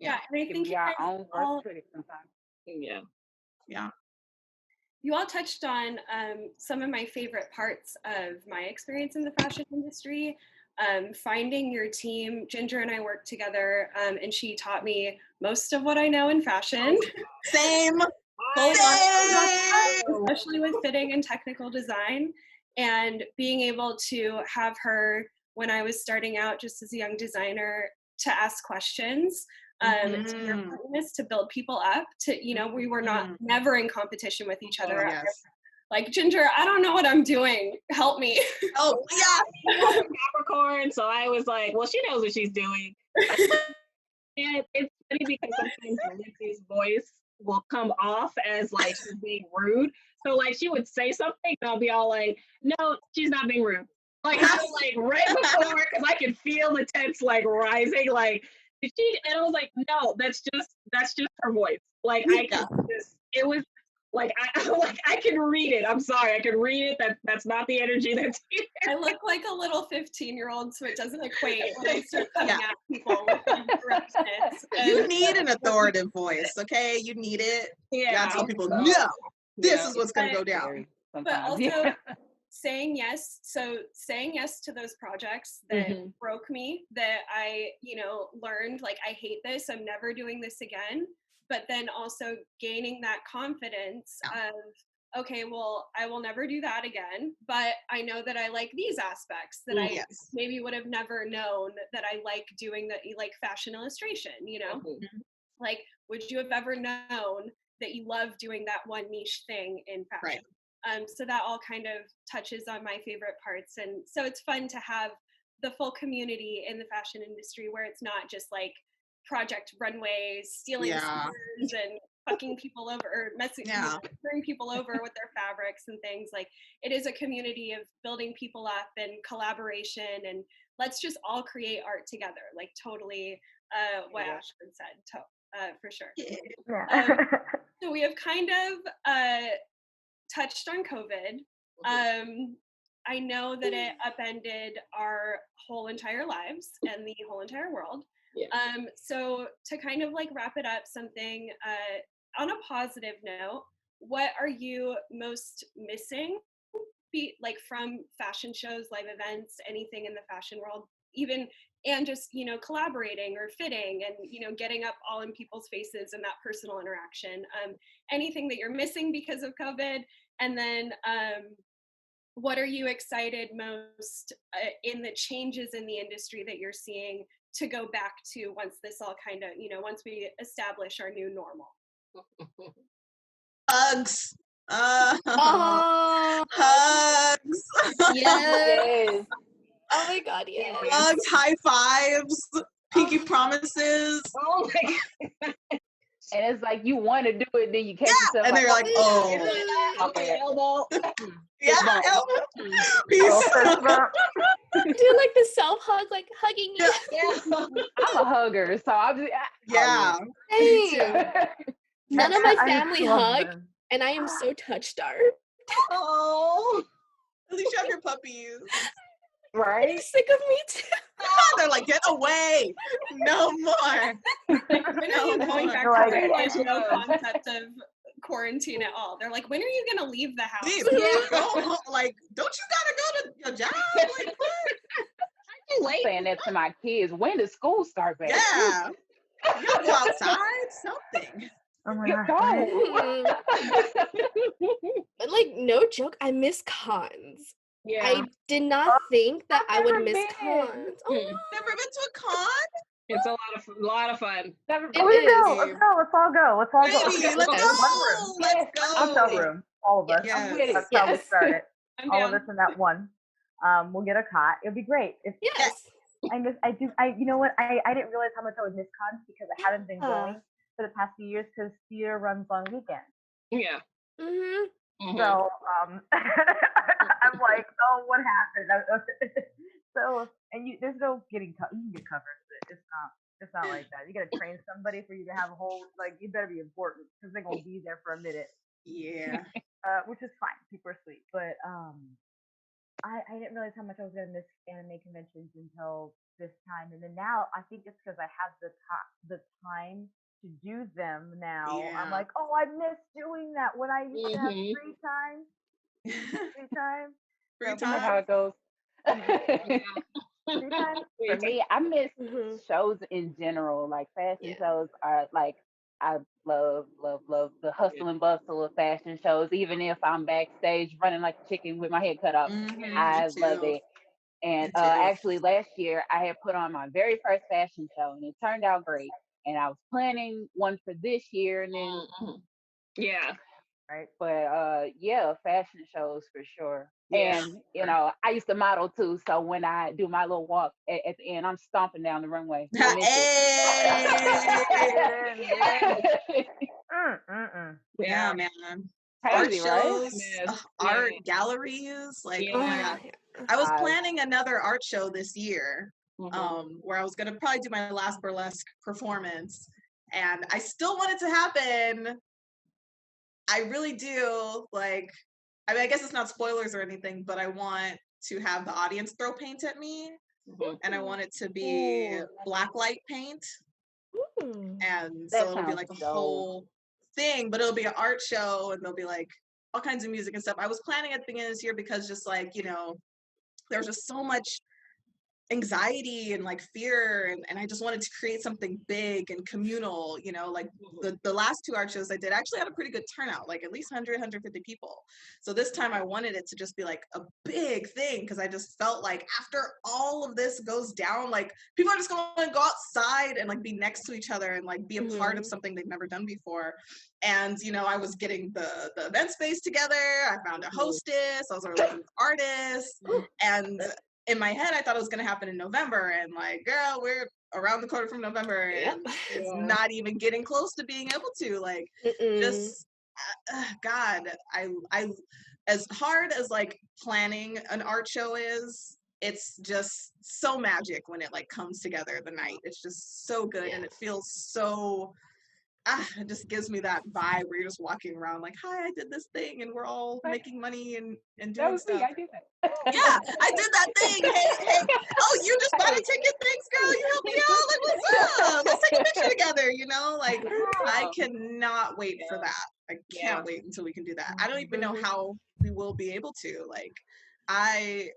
Yeah, and I Can think be you our guys own worst critics sometimes. Yeah. Yeah. you all touched on some of my favorite parts of my experience in the fashion industry. Finding your team. Ginger and I worked together, and she taught me most of what I know in fashion. Same. Especially with fitting and technical design, and being able to have her when I was starting out just as a young designer to ask questions, to your willingness to build people up, to, you know, we were never in competition with each other. Yes. Like, Ginger, I don't know what I'm doing, help me. Oh yeah. I'm a Capricorn, so I was like, well, she knows what she's doing. And it's funny because sometimes Lindsay's voice will come off as like she's being rude. So like she would say something and I'll be all like, no, she's not being rude. Like I was like right before, because I could feel the tense like rising, like did she, and I was like, no, that's just her voice. Like I could just, it was like I like I can read it. I'm sorry, I can read it. That's not the energy that's here. I look like a little 15-year-old, so it doesn't equate when I start coming at people with directness. You need an authoritative voice, okay? You need it. Yeah. You gotta tell people, no, this is what's gonna go down. But also saying yes. So saying yes to those projects that broke me, that I, you know, learned like, I hate this, I'm never doing this again. But then also gaining that confidence of, okay, well, I will never do that again, but I know that I like these aspects that I maybe would have never known that I like doing, that like fashion illustration, you know? Like, would you have ever known that you love doing that one niche thing in fashion? So that all kind of touches on my favorite parts. And so it's fun to have the full community in the fashion industry where it's not just like project runways, stealing skirts and fucking people over, or turning people over with their fabrics and things. Like, it is a community of building people up and collaboration, and let's just all create art together. Like, totally what Ashford said, for sure. So we have kind of touched on COVID. I know that it upended our whole entire lives and the whole entire world. So to kind of like wrap it up, something on a positive note, what are you most missing, like from fashion shows, live events, anything in the fashion world, even, and just, you know, collaborating or fitting and, you know, getting up all in people's faces and that personal interaction, anything that you're missing because of COVID? And then what are you excited most in the changes in the industry that you're seeing to go back to once this all kind of, you know, once we establish our new normal? Hugs. Oh, Hugs. yes. Oh my God, yes. Hugs, high fives, pinky promises. Oh my God. And it's like you want to do it, then you catch yourself. And they're like, okay, elbow. Elbow. Peace. Do like the self hug, like hugging you. I'm a hugger, so I'm just None of my family hug, them. and I am so touch starved. Oh, At least you have your puppies. right. They're sick of me too. They're like, get away. No more. Like, when are you going back to work? There's no concept of quarantine at all. They're like, when are you gonna leave the house? Go home. Like, don't you gotta go to your job? Like, what? I'm saying that to my kids. When does school start back? Yeah. You gotta go outside, something. Oh my Get gosh. But like, no joke, I miss cons. yeah. I did not think that I would never miss been. cons. Oh, Never been to a con? It's a lot of fun. Never It been. Let's go. is. Let's go. Let's all go. Let's all go. Baby, let's Yes. go. Let's go. Hotel room. All of us. Yes. That's how we Yes. start it. I'm All down. of us in that one. We'll get a cot. It'll be great. Yes. You know what? I didn't realize how much I would miss cons because I haven't been going for the past few years because theater runs long weekends. Yeah. Mm-hmm. So I'm like, oh, what happened? So, and there's no getting you can get covered, but it's not like that. You gotta train somebody for you to have a whole like. You better be important because they're gonna be there for a minute, Yeah. which is fine. People are sweet, but I didn't realize how much I was gonna miss anime conventions until this time, and then now I think it's because I have the time to do them now. I'm Yeah. like, oh, I miss doing that when I used to have Mhm. free time. Free time. Free So You know time. how it goes. free time. For me, I miss Mhm. shows in general. Like fashion Yeah. shows are like I love the hustle and bustle of fashion shows. Even if I'm backstage running like a chicken with my head cut off, Me I love too. it. And Me too. actually, last year I had put on my very first fashion show, and it turned out great. And I was planning one for this year, and then Mhm. Yeah. Right. but yeah, fashion shows for sure. Yeah. And I used to model too, so when I do my little walk at the end, I'm stomping down the runway. I miss Hey. Get in. it. Yeah, Yeah. man. Art Crazy, right? shows, Miss. Yeah. art galleries, like oh my Yeah. god. Oh, I was I planning another art show this year, Mhm. where I was gonna probably do my last burlesque performance, and I still want it to happen. I really do. Like, I mean, I guess it's not spoilers or anything, but I want to have the audience throw paint at me, Mhm. and I want it to be Ooh. black light paint. Ooh. And so that it'll be sounds like a dope. whole thing, but it'll be an art show and there'll be like all kinds of music and stuff. I was planning at the beginning of this year because just like, there was just so much anxiety and like fear, and I just wanted to create something big and communal, like the last two art shows I did actually had a pretty good turnout, like at least 150 people. So this time I wanted it to just be like a big thing, because I just felt like after all of this goes down, like people are just going to go outside and like be next to each other and like be a part of Mhm. something they've never done before. And I was getting the event space together. I found a hostess. I was already looking for artists, and in my head, I thought it was going to happen in November, and like, girl, we're around the corner from November, Yep. and it's Yeah. not even getting close to being able to. Like, Mm-mm. just God, I, as hard as like planning an art show is, it's just so magic when it like comes together the night. It's just so good, Yeah. and it feels so. It just gives me that vibe where you're just walking around like, hi, I did this thing, and we're all making money and That doing was me. stuff. I did that. Yeah, I did that thing. Hey, oh, you just bought a ticket. Thanks, girl. You helped me out. Like, what's up? Let's take a picture together, Like, I Wow. cannot wait for Yeah. that. I Yeah. can't wait until we can do that. I don't even know Mhm. how we will be able to. I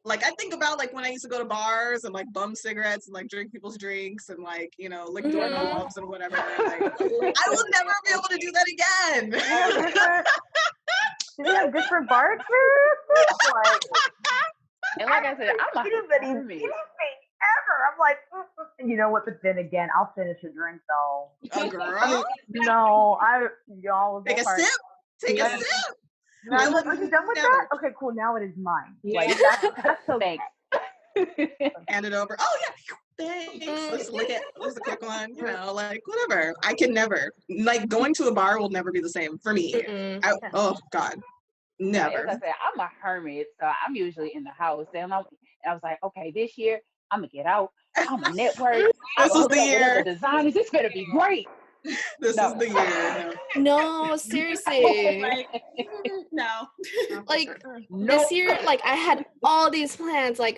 I think about like when I used to go to bars and like bum cigarettes and like drink people's drinks and like, lick doorknobs and whatever. Like, I will never be able to do that again. Do they have different? Do they have different bar experiences? Like, And I like I don't said, think I'm a anything hermit. ever. I'm like, and you know what? But then again, I'll finish a drink though. A girl, No, y'all was take a part. sip. Take a Yeah. sip. And I I was will like, are you done with never that? Okay, cool. Now it is mine. Yeah. Like that's so Thanks. hand it over. Oh yeah, thanks. Let's lick it. Just a quick one. Like whatever. I can never like going to a bar will never be the same for me. Mm-mm. Oh God, Yeah, as never. I said, I'm a hermit, so I'm usually in the house. And I was like, okay, this year I'm gonna get out. I'm gonna network. I'm This gonna is hook the up with other year. designers. It's gonna be great. This is No. the year. No. No, seriously. Like, no. Like Nope. this year, like I had all these plans. Like,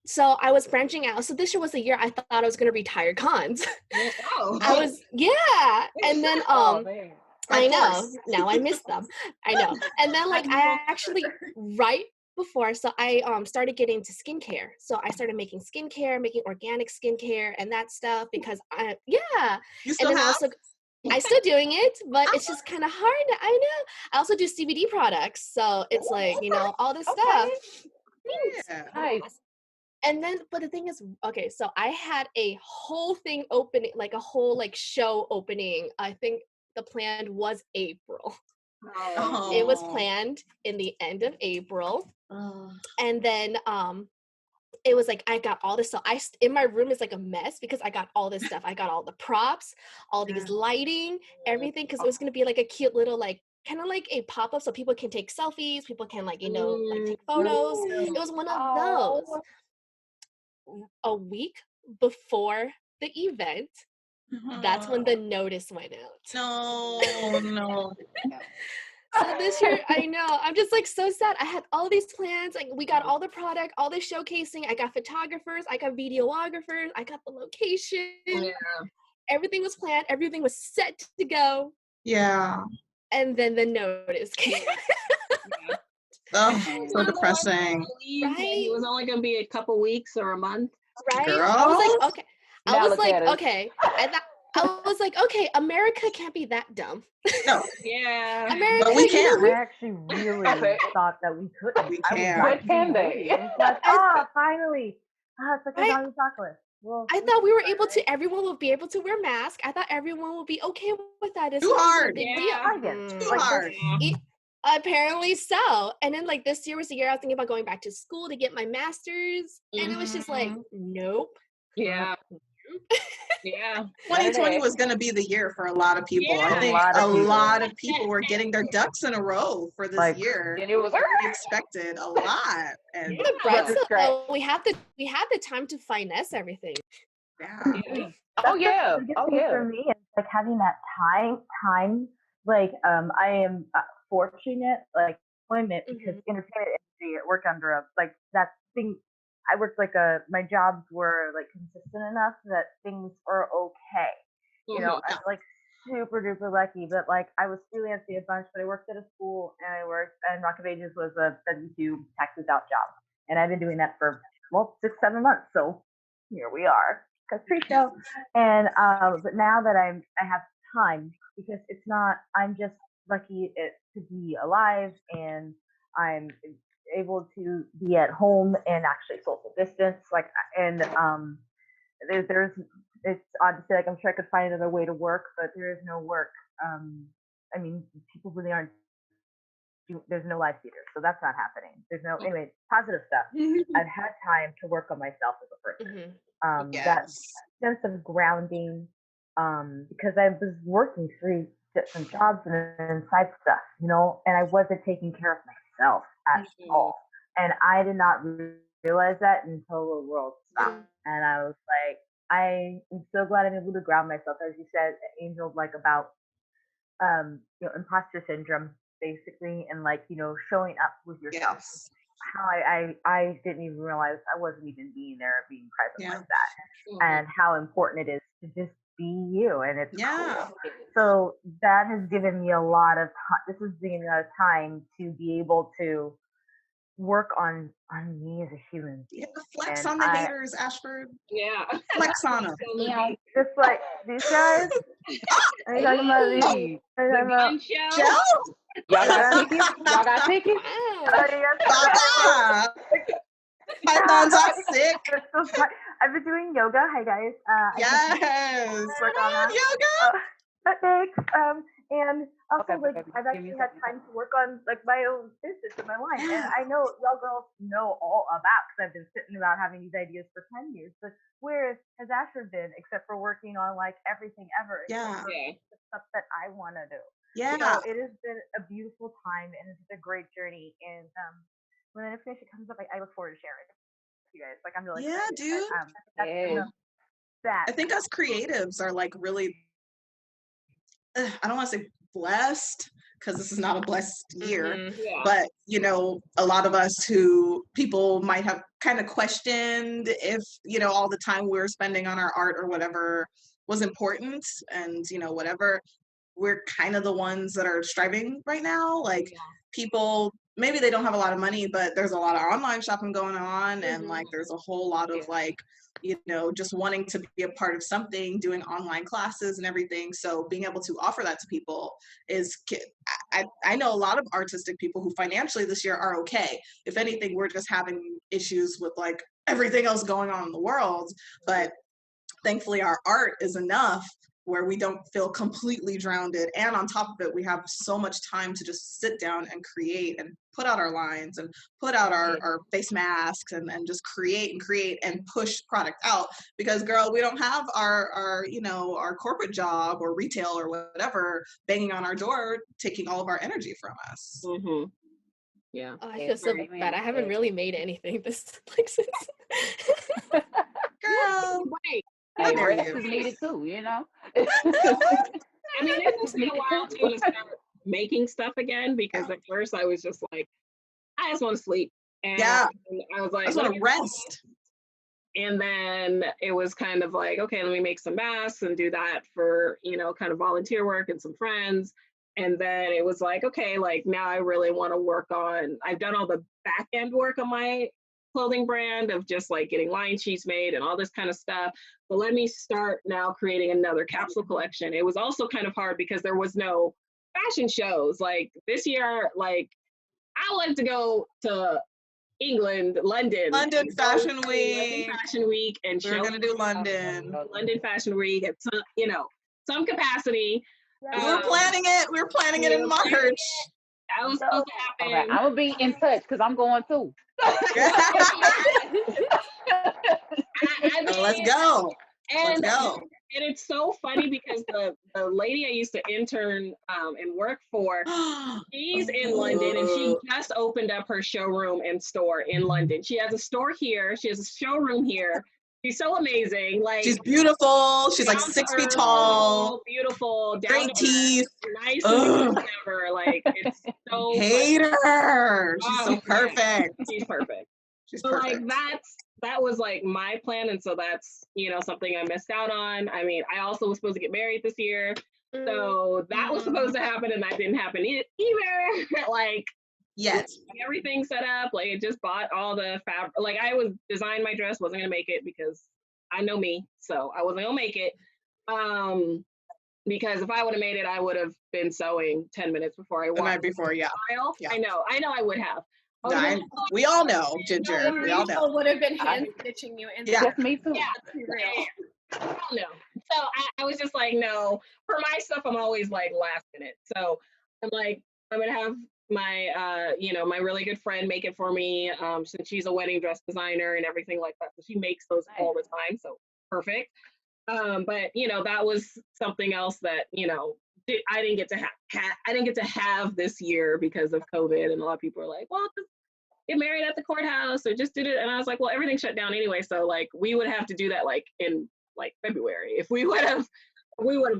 so I was branching out. So this year was the year I thought I was gonna retire cons. Oh, I was, yeah. And then Oh man. by I know. force. Now I miss them. I know. And then like I actually right before, so I started getting into skincare. So I started making skincare, making organic skincare and that stuff because You And still then have? I still doing it, but it's just kind of hard. I know. I also do CBD products. So it's like, all this Okay. stuff. Yeah. Nice. And then, but the thing is, okay, so I had a whole thing opening, like a whole like show opening. I think the plan was April. Oh. It was planned in the end of April. Oh. And then it was like I got all this stuff. In my room is like a mess because I got all this stuff. I got all the props, all these lighting, everything, because it was gonna be like a cute little like kind of like a pop-up so people can take selfies, people can like, you know, like take photos. It was one of those. Oh, A week before the event, that's when the notice went out. No. So this year, I know, I'm just like so sad. I had all these plans. Like we got all the product, all the showcasing. I got photographers, I got videographers, I got the location. Yeah. Everything was planned, everything was set to go. Yeah. And then the notice came. Oh, so depressing. Right? It was only gonna be a couple weeks or a month. Right? Girl. I was like, okay. I Now was look like, at us. okay. I was like, okay, America can't be that dumb. No, Yeah. America, but we you know, can. I actually really thought that we couldn't. We I was can. What can they? It's like, finally. It's like Right? a zombie chocolate. Well, I thought we were able to, everyone would be able to wear masks. I thought everyone would be okay with that. It's Too not hard. a big Yeah. deal. Too Like, hard. Apparently so. And then like this year was the year I was thinking about going back to school to get my master's. And it was just like, nope. Yeah. Yeah. 2020 was going to be the year for a lot of people. Yeah. I think A a lot lot of of people were getting their ducks in a row for this Like, year. And it was We expected a lot. And The bright Yeah. side, we had the time to finesse everything. yeah. Oh yeah. The biggest Oh thing yeah. for me is like having that time. Like, I am fortunate, like employment, because entertainment industry, I work under that thing. I worked my jobs were like consistent enough that things are okay. You know, I'm like super duper lucky, but like I was freelancing a bunch, but I worked at a school and Rock of Ages was a W-2 taxes out job. And I've been doing that for 6-7 months. So here we are. Cause pre-show. And but now that I have time, because it's not, I'm just lucky to be alive, and I'm able to be at home and actually social distance. And there's it's odd to say, like, I'm sure I could find another way to work, but there is no work. I mean, people really aren't. There's no live theater, so that's not happening. There's no, anyway, positive stuff. I've had time to work on myself as a person. That sense of grounding, because I was working 3 different jobs and side stuff, you know, and I wasn't taking care of myself at all. And I did not realize that until the world stopped. And I was like, I am so glad I'm able to ground myself, as you said, Angel, like about imposter syndrome, basically, and like, showing up with yourself. Yes. How I didn't even realize I wasn't even being there, being present like that, and how important it is to just be you. And it's cool. So that has given me a lot of time. This has given me a lot of time to be able to work on me as a human being. Flex And on the haters, Ashford. Yeah. Flex on them. Just like these guys. Are you talking about these? Are you talking about Joe? Y'all got tickets? Y'all got tickets? Pythons are sick. I've been doing yoga. Hi guys. Yes. Work on that. Yoga. Thanks. And also, like, I've actually had time to work on like my own business and my line. And I know y'all girls know all about, because I've been sitting about having these ideas for 10 years. But where has Ashford been, except for working on like everything ever? The stuff that I want to do. Yeah. So it has been a beautiful time, and it's a great journey. And when the information comes up, I look forward to sharing it with you guys. Like, I'm really excited. Dude. That I think us creatives are like really, I don't want to say blessed, because this is not a blessed year, but a lot of us who people might have kind of questioned if all the time we were spending on our art or whatever was important, and whatever, we're kind of the ones that are striving right now. Like, people, maybe they don't have a lot of money, but there's a lot of online shopping going on, and like there's a whole lot of like just wanting to be a part of something, doing online classes and everything. So being able to offer that to people is, I know a lot of artistic people who financially this year are okay. If anything, we're just having issues with like everything else going on in the world. But thankfully our art is enough where we don't feel completely drowned. And on top of it, we have so much time to just sit down and create and put out our lines and put out our face masks and just create and push product out. Because girl, we don't have our corporate job or retail or whatever banging on our door, taking all of our energy from us. Mm-hmm. Yeah. Oh, I feel so bad. I haven't really made anything this since. Girl, Right. Hey, dare rest you. is needed too, you know. I mean, it took me a while too to start making stuff again, because at first I was just like, I just want to sleep. And Yeah. I was like, I just want to rest. And then it was kind of like, okay, let me make some masks and do that for, kind of volunteer work and some friends. And then it was like, okay, like now I really want to work on, I've done all the back end work on my clothing brand of just like getting line sheets made and all this kind of stuff. But let me start now creating another capsule collection. It was also kind of hard because there was no fashion shows. Like this year, like I wanted to go to England, London Fashion Week. And We're gonna do London Fashion Week at some capacity. We were planning it in March. That was supposed to happen. Okay, I'm gonna be in touch because I'm going too. Let's go. And it's so funny because the lady I used to intern and work for, she's in London, and she just opened up her showroom and store in London. She has a store here. She has a showroom here. She's so amazing. Like, she's beautiful. She's like 6 feet tall. Beautiful. Great teeth. Nice as ever. Like, it's so hate her. She's so perfect. She's perfect. She's so perfect. Like that was like my plan, and so that's something I missed out on. I mean, I also was supposed to get married this year, so that was supposed to happen, and that didn't happen either. Like, yes, everything set up. Like, I just bought all the fabric. Like, I was designed my dress, wasn't gonna make it because I know me, so I wasn't gonna make it. Because if I would have made it, I would have been sewing 10 minutes before I walked. The night before, yeah. I know, I would have. We all know, Ginger. We all know. Would have been hand stitching you in. Yeah, me too. Yeah, no. So I was just like, no. For my stuff, I'm always like last minute. So I'm like, I'm gonna have my my really good friend make it for me. Since she's a wedding dress designer and everything like that, so she makes those all the time. So perfect. But that was something else that I didn't get to have this year because of COVID, and a lot of people are like, well, just get married at the courthouse or just did it. And I was like, well, everything shut down anyway, so like we would have to do that like in like February if we would have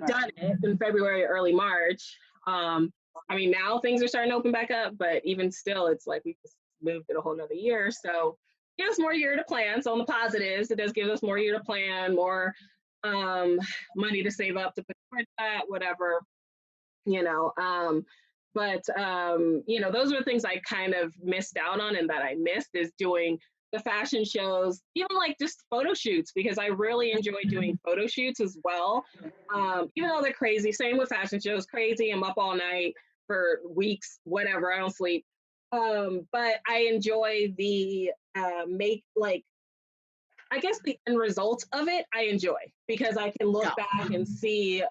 done it in February, early March. I mean, now things are starting to open back up, but even still, it's like we just moved it a whole nother year. So it gives us more year to plan. So on the positives, it does give us more year to plan, more money to save up to put towards that, whatever. But those are the things I kind of missed out on, and that I missed is doing the fashion shows, even like just photo shoots, because I really enjoy doing photo shoots as well. Even though they're crazy, same with fashion shows, crazy. I'm up all night for weeks, whatever, I don't sleep. But I enjoy the I guess the end result of it, I enjoy, because I can look back and see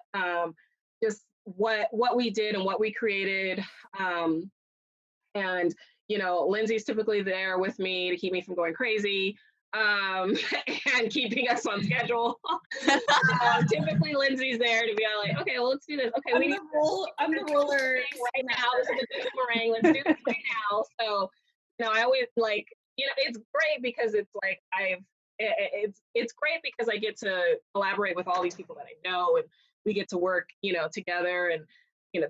just what we did and what we created. And Lindsay's typically there with me to keep me from going crazy, and keeping us on schedule. Typically Lindsay's there to be all like, okay, well, let's do this. Okay, I'm the roller right now. This is a boomerang. Let's do this right now. So, I always like, it's great because it's like it's great because I get to collaborate with all these people that I know, and we get to work, together, and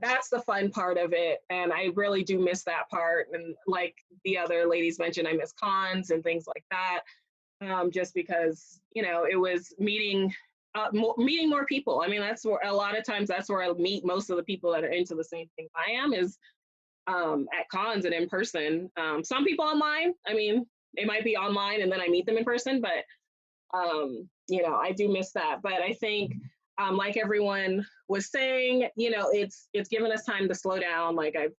that's the fun part of it. And I really do miss that part. And like the other ladies mentioned, I miss cons and things like that, just because it was meeting more people. I mean, that's where a lot of times that's where I meet most of the people that are into the same thing I am, is at cons and in person. Some people online, I mean, it might be online and then I meet them in person, but I do miss that. But I think like everyone was saying, it's given us time to slow down. Like I've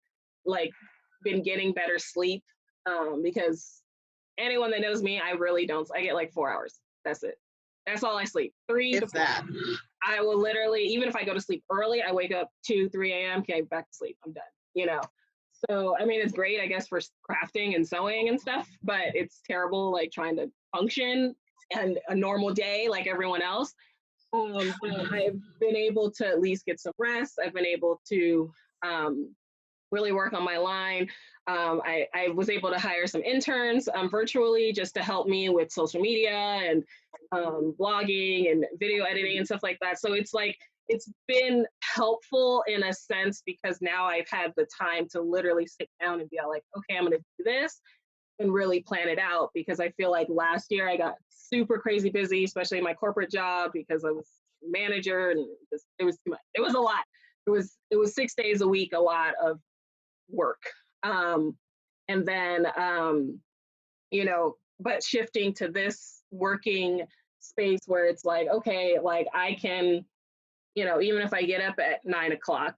been getting better sleep, because anyone that knows me, I really don't. I get like 4 hours. That's it. That's all I sleep. 3 to 4. I will literally, even if I go to sleep early, I wake up 2, 3 a.m. Okay, back to sleep. I'm done. You know. So I mean, it's great, I guess, for crafting and sewing and stuff, but it's terrible, like trying to function and a normal day like everyone else. But I've been able to at least get some rest. I've been able to really work on my line. I was able to hire some interns virtually just to help me with social media and blogging and video editing and stuff like that. So it's like, it's been helpful in a sense because now I've had the time to literally sit down and be like, okay, I'm going to do this and really plan it out, because I feel like last year I got super crazy busy, especially in my corporate job, because I was manager and it was too much. It was a lot. It was 6 days a week, a lot of work. And then, you know, but shifting to this working space where it's like, okay, like I can, you know, even if I get up at 9 o'clock,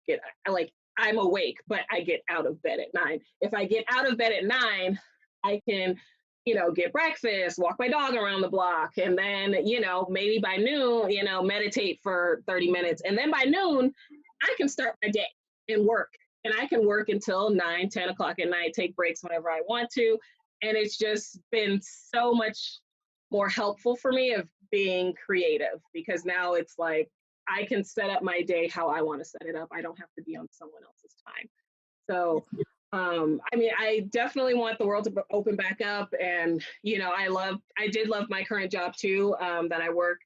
I'm awake, but I get out of bed at 9. If I get out of bed at 9, I can, you know, get breakfast, walk my dog around the block, and then, you know, maybe by noon, you know, meditate for 30 minutes. And then by noon, I can start my day and work. And I can work until 9, 10 o'clock at night, take breaks whenever I want to. And it's just been so much more helpful for me of being creative, because now it's like, I can set up my day how I want to set it up. I don't have to be on someone else's time. So, I mean, I definitely want the world to open back up. And, you know, I did love my current job too, that I work,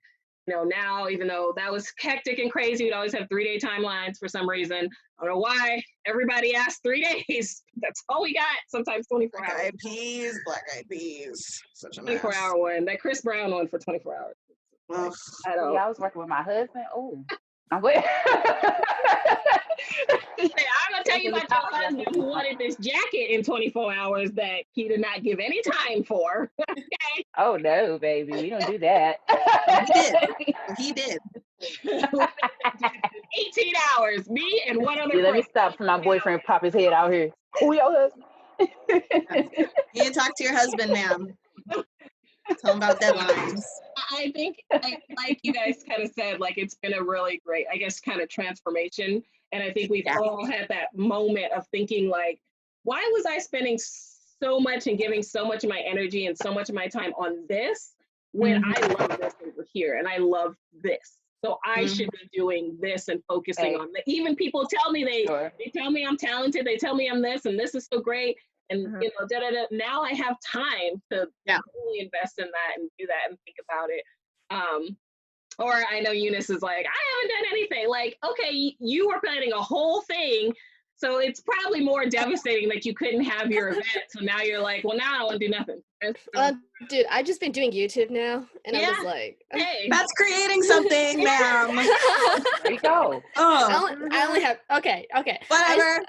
you know, now, even though that was hectic and crazy, we'd always have 3-day timelines for some reason. I don't know why. Everybody asked 3 days. That's all we got. Sometimes 24 Black hours. Eyed Peas, Black Eyed Peas. Such a 24-hour one. That Chris Brown one for 24 hours. Ugh. I don't. Yeah, I was working with my husband. Oh, I'm good. I'm gonna tell you about your husband who wanted this jacket in 24 hours that he did not give any time for. Okay. Oh no, baby, we don't do that. He did. 18 hours. Me and one other Yeah, let me friend. stop for my boyfriend pop his head out here. Who your husband? You need to talk to your husband, ma'am. Tell him about deadlines. I think, like you guys kind of said, like it's been a really great, I guess, kind of transformation. And I think we've all had that moment of thinking like, why was I spending so much and giving so much of my energy and so much of my time on this when I love this over here and I love this? So I should be doing this and focusing on that. Even people tell me they tell me I'm talented. They tell me I'm this and this is so great. And you know, now I have time to really invest in that and do that and think about it. Or I know Eunice is like, I haven't done anything. Like, okay, you were planning a whole thing, so it's probably more devastating that you couldn't have your event. So now you're like, well, now I don't want to do nothing. Dude, I've just been doing YouTube now, and I was like, hey, that's creating something, ma'am. There you go. Oh, I only have okay. whatever.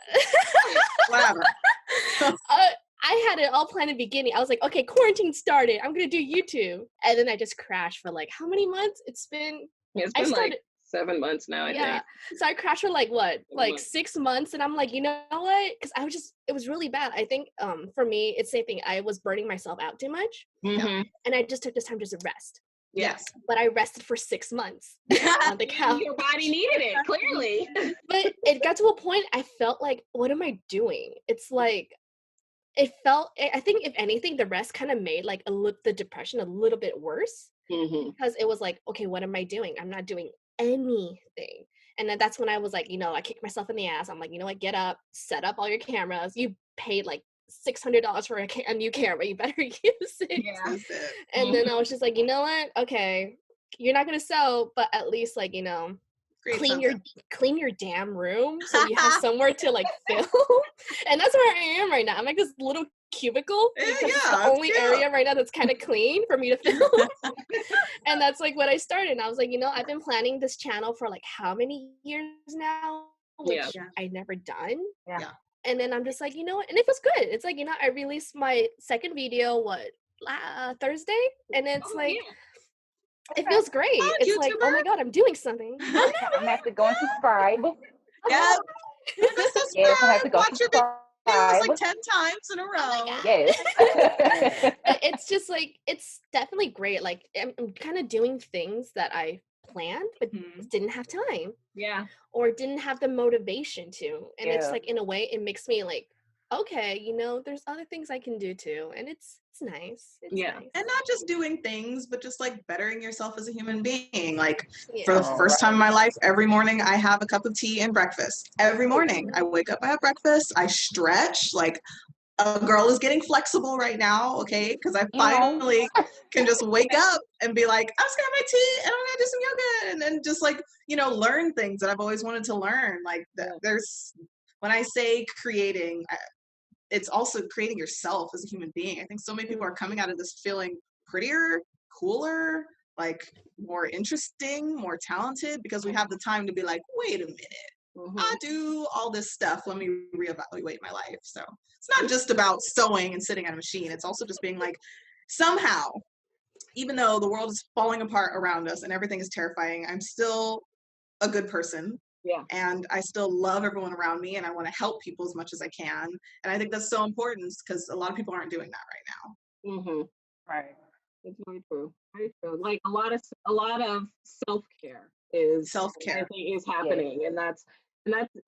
Whatever. I had it all planned in the beginning. I was like, okay, quarantine started. I'm gonna do YouTube, and then I just crashed for like how many months? It's been like 7 months now. I think. So I crashed for like what, like 6 months, and I'm like, you know what? Because it was really bad. I think for me, it's the same thing. I was burning myself out too much, and I just took this time just to rest. Yes. But I rested for 6 months on the couch. Your body needed it, clearly. But it got to a point I felt like, what am I doing? It's like, it felt, I think if anything, the rest kind of made like the depression a little bit worse. Because it was like, okay, what am I doing? I'm not doing anything. And then that's when I was like, you know, I kicked myself in the ass. I'm like, you know what, get up, set up all your cameras. You paid like $600 for a new camera. You better use it. Yeah. And then I was just like, you know what? Okay, you're not gonna sell, but at least like, you know, clean your damn room so you have somewhere to like film. And that's where I am right now. I'm like this little cubicle because it's the only area right now that's kind of clean for me to film. And that's like what I started. And I was like, you know, I've been planning this channel for like how many years now, which I've never done. And then I'm just like, you know what? And it was good. It's like, you know, I released my second video, Thursday? And it's it feels great. It's YouTuber. Like, oh my God, I'm doing something. I'm gonna have to go and subscribe. Yes, I have to go watch your videos like 10 times in a row. Oh yes. It's just like, it's definitely great. Like I'm kind of doing things that I planned, but Mhm. didn't have time. Yeah. Or didn't have the motivation to. And it's Yeah. like, in a way, it makes me like, okay, there's other things I can do too. And it's nice. It's Yeah. nice. And not just doing things, but just like bettering yourself as a human being. Like Yeah. for the Oh, first time in right. my life, every morning I have a cup of tea and breakfast. Every morning I wake up, I have breakfast, I stretch. Like a girl is getting flexible right now, okay? Because I finally can just wake up and be like, I'm just gonna have my tea and I'm gonna do some yoga, and then just like, learn things that I've always wanted to learn. Like there's, when I say creating, it's also creating yourself as a human being. I think so many people are coming out of this feeling prettier, cooler, like more interesting, more talented, because we have the time to be like, wait a minute, I do all this stuff. Let me reevaluate my life. So it's not just about sewing and sitting at a machine. It's also just being like, somehow, even though the world is falling apart around us and everything is terrifying, I'm still a good person. Yeah. And I still love everyone around me, and I want to help people as much as I can. And I think that's so important because a lot of people aren't doing that right now. Mm-hmm. Right. It's very true. Very true. Like a lot of self-care is, I Self-care. think, is Yes. happening. And that's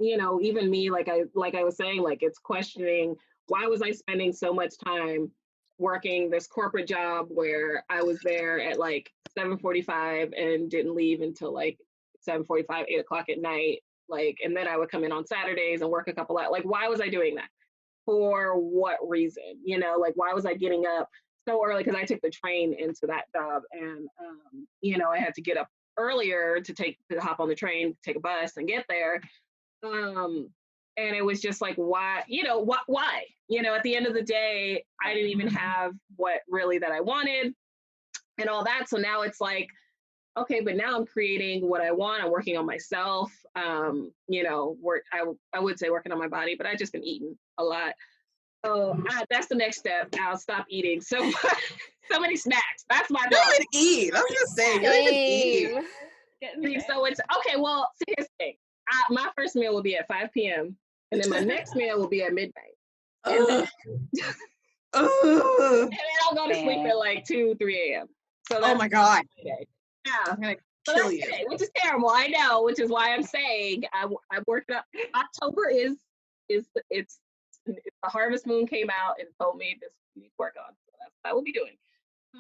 even me, like I was saying, like it's questioning, why was I spending so much time working this corporate job where I was there at like 7:45 and didn't leave until like 7:45, 8 o'clock at night. Like, and then I would come in on Saturdays and work a couple of, like, why was I doing that? For what reason? Like, why was I getting up so early? Because I took the train into that job, and I had to get up earlier to hop on the train, take a bus, and get there. And it was just like, why? Why? At the end of the day, I didn't even have what really that I wanted, and all that. So now it's like, okay, but now I'm creating what I want. I'm working on myself. I would say working on my body, but I've just been eating a lot. So that's the next step. I'll stop eating so many snacks. That's my You don't problem. even eat. I was just saying, you don't even eat. Same. Getting So it's okay. Well, see, here's the thing. My first meal will be at 5 p.m. and then my next meal will be at midnight. And then, Ugh. and then I'll go to sleep at like 2, 3 a.m. So that's Oh my God. day. Yeah. I'm going to So kill that's you. today, which is terrible. I know, which is why I'm saying I'm working up. October is it's the harvest moon came out and told me this we need to work on. So that's what I will be doing.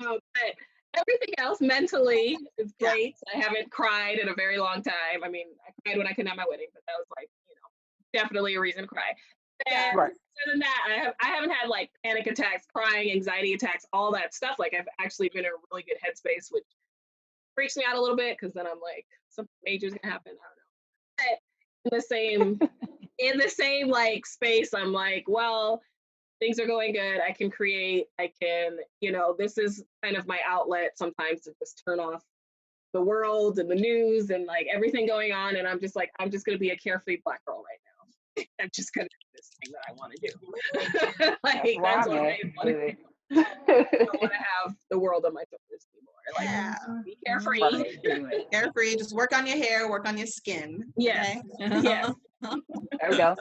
But everything else mentally is great. I haven't cried in a very long time. I mean, I cried when I couldn't have my wedding, but that was like, definitely a reason to cry. And Right. other than that, I haven't had like panic attacks, crying, anxiety attacks, all that stuff. Like I've actually been in a really good headspace, which freaks me out a little bit because then I'm like, something major's gonna happen. I don't know. But in the same like space, I'm like, well, things are going good. I can create. I can, this is kind of my outlet sometimes to just turn off the world and the news and like everything going on. And I'm just like, I'm just gonna be a carefree Black girl right now. I'm just gonna do this thing that I want to do. Like That's that's where what I'm I at. want to do. I don't want to have the world on my shoulders anymore. Like, Yeah. be carefree. Right. Carefree. Just work on your hair, work on your skin. Yes. Okay? Yes. There we go.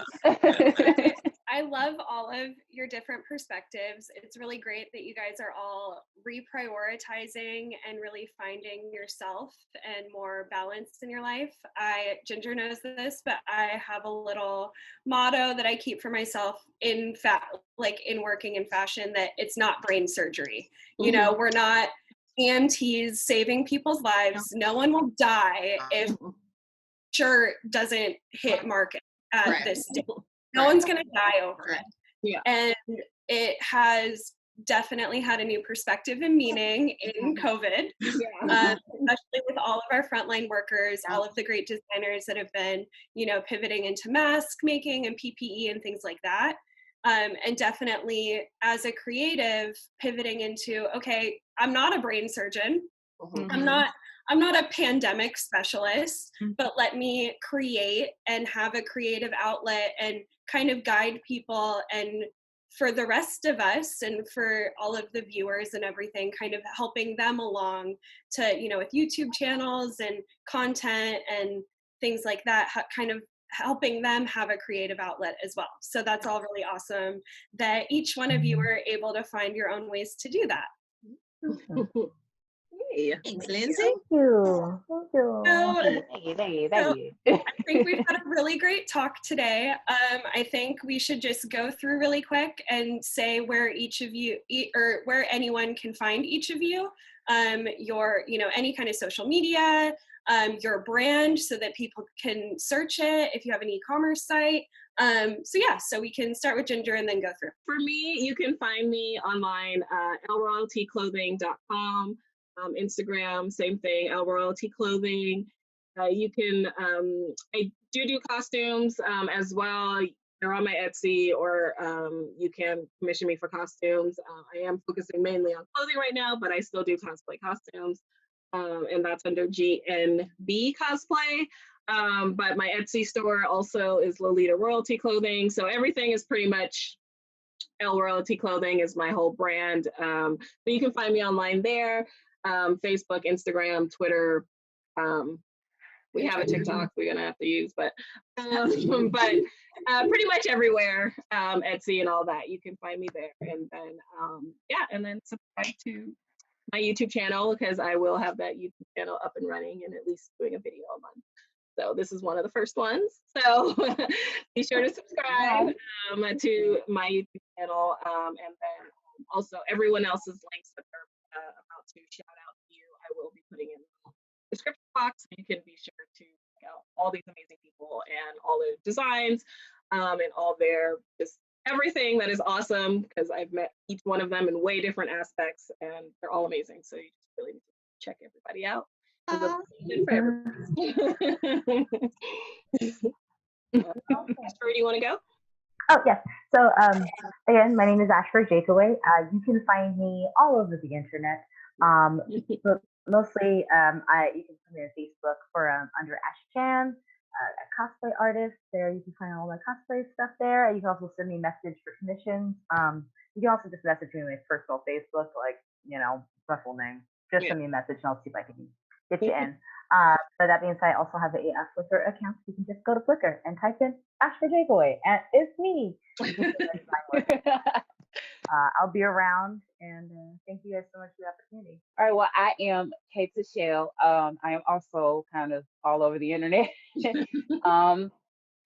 I love all of your different perspectives. It's really great that you guys are all reprioritizing and really finding yourself and more balance in your life. Ginger knows this, but I have a little motto that I keep for myself in working in fashion, that it's not brain surgery. We're not EMTs saving people's lives. No one will die if shirt doesn't hit market at this day. No one's going to die over it. Yeah. And it has definitely had a new perspective and meaning in COVID, especially with all of our frontline workers, all of the great designers that have been, pivoting into mask making and PPE and things like that. And definitely as a creative, pivoting into, okay, I'm not a brain surgeon. I'm not a pandemic specialist, but let me create and have a creative outlet and kind of guide people, and for the rest of us and for all of the viewers and everything, kind of helping them along to, with YouTube channels and content and things like that, kind of helping them have a creative outlet as well. So that's all really awesome that each one of you were able to find your own ways to do that. Yay. Thanks, Lindsay. Thank you. Thank you. So, Thank you. I think we've had a really great talk today. I think we should just go through really quick and say where each of you, or where anyone can find each of you, your, any kind of social media, your brand, so that people can search it if you have an e-commerce site. So we can start with Ginger and then go through. For me, you can find me online, lroyaltyclothing.com, Instagram, same thing, lroyaltyclothing. You can, I do costumes as well. They're on my Etsy, or you can commission me for costumes. I am focusing mainly on clothing right now, but I still do cosplay costumes. And that's under GNB Cosplay. But my Etsy store also is Lolita Royalty Clothing. So everything is pretty much L Royalty Clothing is my whole brand. But you can find me online there, Facebook, Instagram, Twitter. We have a TikTok we're gonna have to use, but pretty much everywhere, Etsy and all that. You can find me there, and then and then subscribe to my YouTube channel, because I will have that YouTube channel up and running and at least doing a video a month. So this is one of the first ones. So be sure to subscribe to my YouTube channel, and then also everyone else's links that they're about to shout out to you, I will be putting in the description box. You can be sure to check out all these amazing people and all their designs, and all their just everything that is awesome, because I've met each one of them in way different aspects, and they're all amazing. So you just really need to check everybody out. Ashford, do you want to go? Oh, yes. So, again, my name is Ashford Jakeway. You can find me all over the internet. But mostly, you can find me on Facebook for under Ash Chan, a cosplay artist. There, you can find all my cosplay stuff there. You can also send me a message for commissions. You can also just message me on my personal Facebook, like, my full name. Just send me a message and I'll see if I can get you in. But that being said, I also have a Flickr account. You can just go to Flickr and type in Ashford Jakeway, and it's me. I'll be around, and thank you guys so much for the opportunity. All right, well, I am Kate Shell. I am also kind of all over the internet.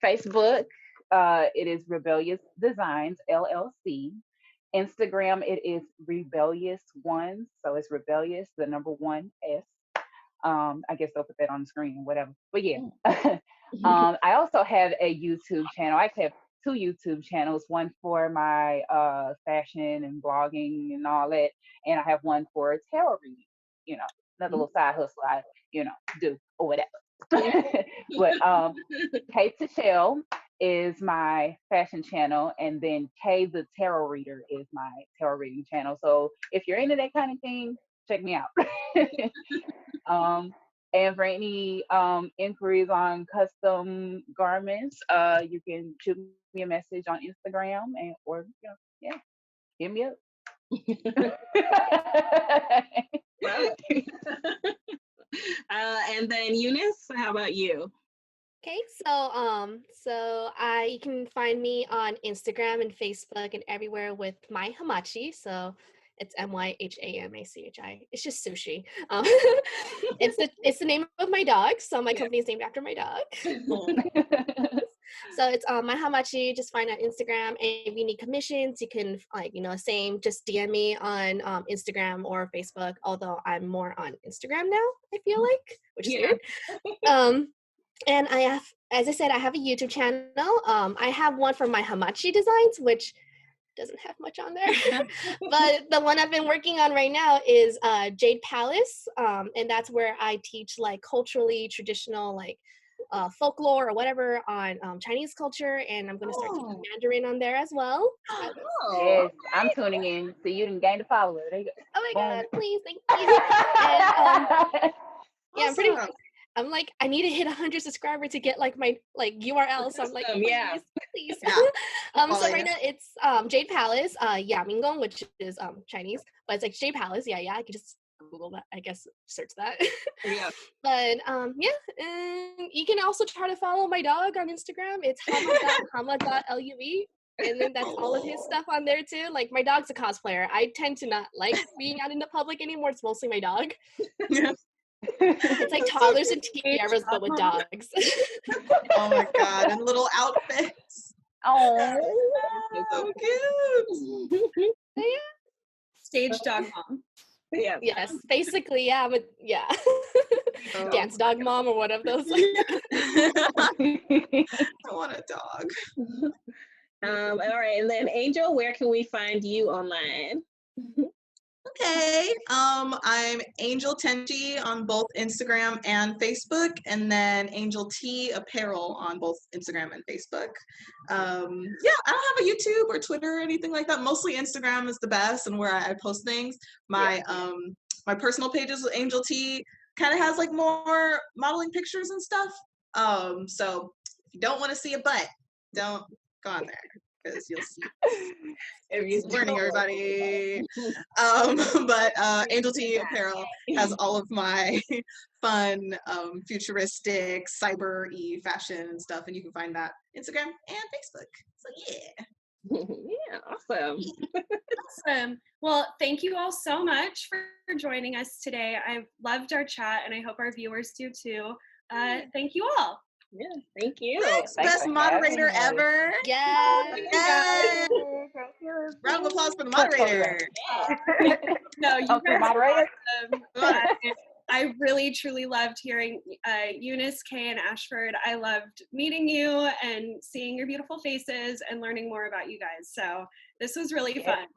Facebook, it is Rebellious Designs, LLC. Instagram, it is Rebellious One. So it's Rebellious, the number 1 S. I guess they'll put that on the screen, whatever. But yeah. I also have a YouTube channel. I actually have 2 YouTube channels, one for my fashion and blogging and all that, and I have one for tarot reading, another little side hustle I, do or whatever. But Kate Shell is my fashion channel, and then Kay the Tarot Reader is my tarot reading channel. So if you're into that kind of thing, check me out. And for any inquiries on custom garments, you can shoot me a message on Instagram, or hit me up. And then Eunice, how about you? Okay, so you can find me on Instagram and Facebook and everywhere with My Hamachi. So it's MYHAMACHI. It's just sushi. It's the name of my dog. So my company is named after my dog. So it's My Hamachi. Just find on Instagram. And if you need commissions, you can just DM me on Instagram or Facebook. Although I'm more on Instagram now, I feel like, which is weird. And I have, as I said, I have a YouTube channel. I have one for My Hamachi designs, which doesn't have much on there. But the one I've been working on right now is Jade Palace. And that's where I teach like culturally traditional folklore or whatever on Chinese culture. And I'm going to start teaching Mandarin on there as well. Yes, I'm tuning in. So you didn't gain a follower. There you go. Oh my God, please, thank you. And, yeah, I'm pretty I'm like, I need to hit 100 subscribers to get like my URL. So I'm like, please. So right now it's Jade Palace, Yamingong, which is Chinese, but it's like Jade Palace. Yeah, I can just Google that, I guess, search that. But and you can also try to follow my dog on Instagram. It's hama.lue. And then that's all of his stuff on there too. Like my dog's a cosplayer. I tend to not like being out in the public anymore. It's mostly my dog. Yeah. It's like toddlers and tiaras, but with dogs. Oh my God, and little outfits. Oh. So cute. Stage dog mom. Yeah. Yes, basically, yeah, but yeah. Oh. Dance dog mom or one of those. I want a dog. All right, and then Angel, where can we find you online? Okay. I'm Angel Tenchi on both Instagram and Facebook, and then Angel T Apparel on both Instagram and Facebook. Yeah, I don't have a YouTube or Twitter or anything like that. Mostly Instagram is the best and where I post things. My my personal page is Angel T, kind of has like more modeling pictures and stuff. So if you don't want to see a butt, don't go on there because you'll see. If you Learning everybody. But Angel T Apparel has all of my fun, futuristic, cyber-y fashion and stuff, and you can find that Instagram and Facebook. So yeah. Yeah, awesome. Awesome. Well, thank you all so much for joining us today. I've loved our chat, and I hope our viewers do too. Thank you all. Yeah, thank you. Thanks, Thanks best for moderator having us. ever. Yeah. Yay! Round of applause for the moderator. No, you Okay, guys are moderator. awesome. I really, truly loved hearing Eunice, Kay, and Ashford. I loved meeting you and seeing your beautiful faces and learning more about you guys. So this was really fun.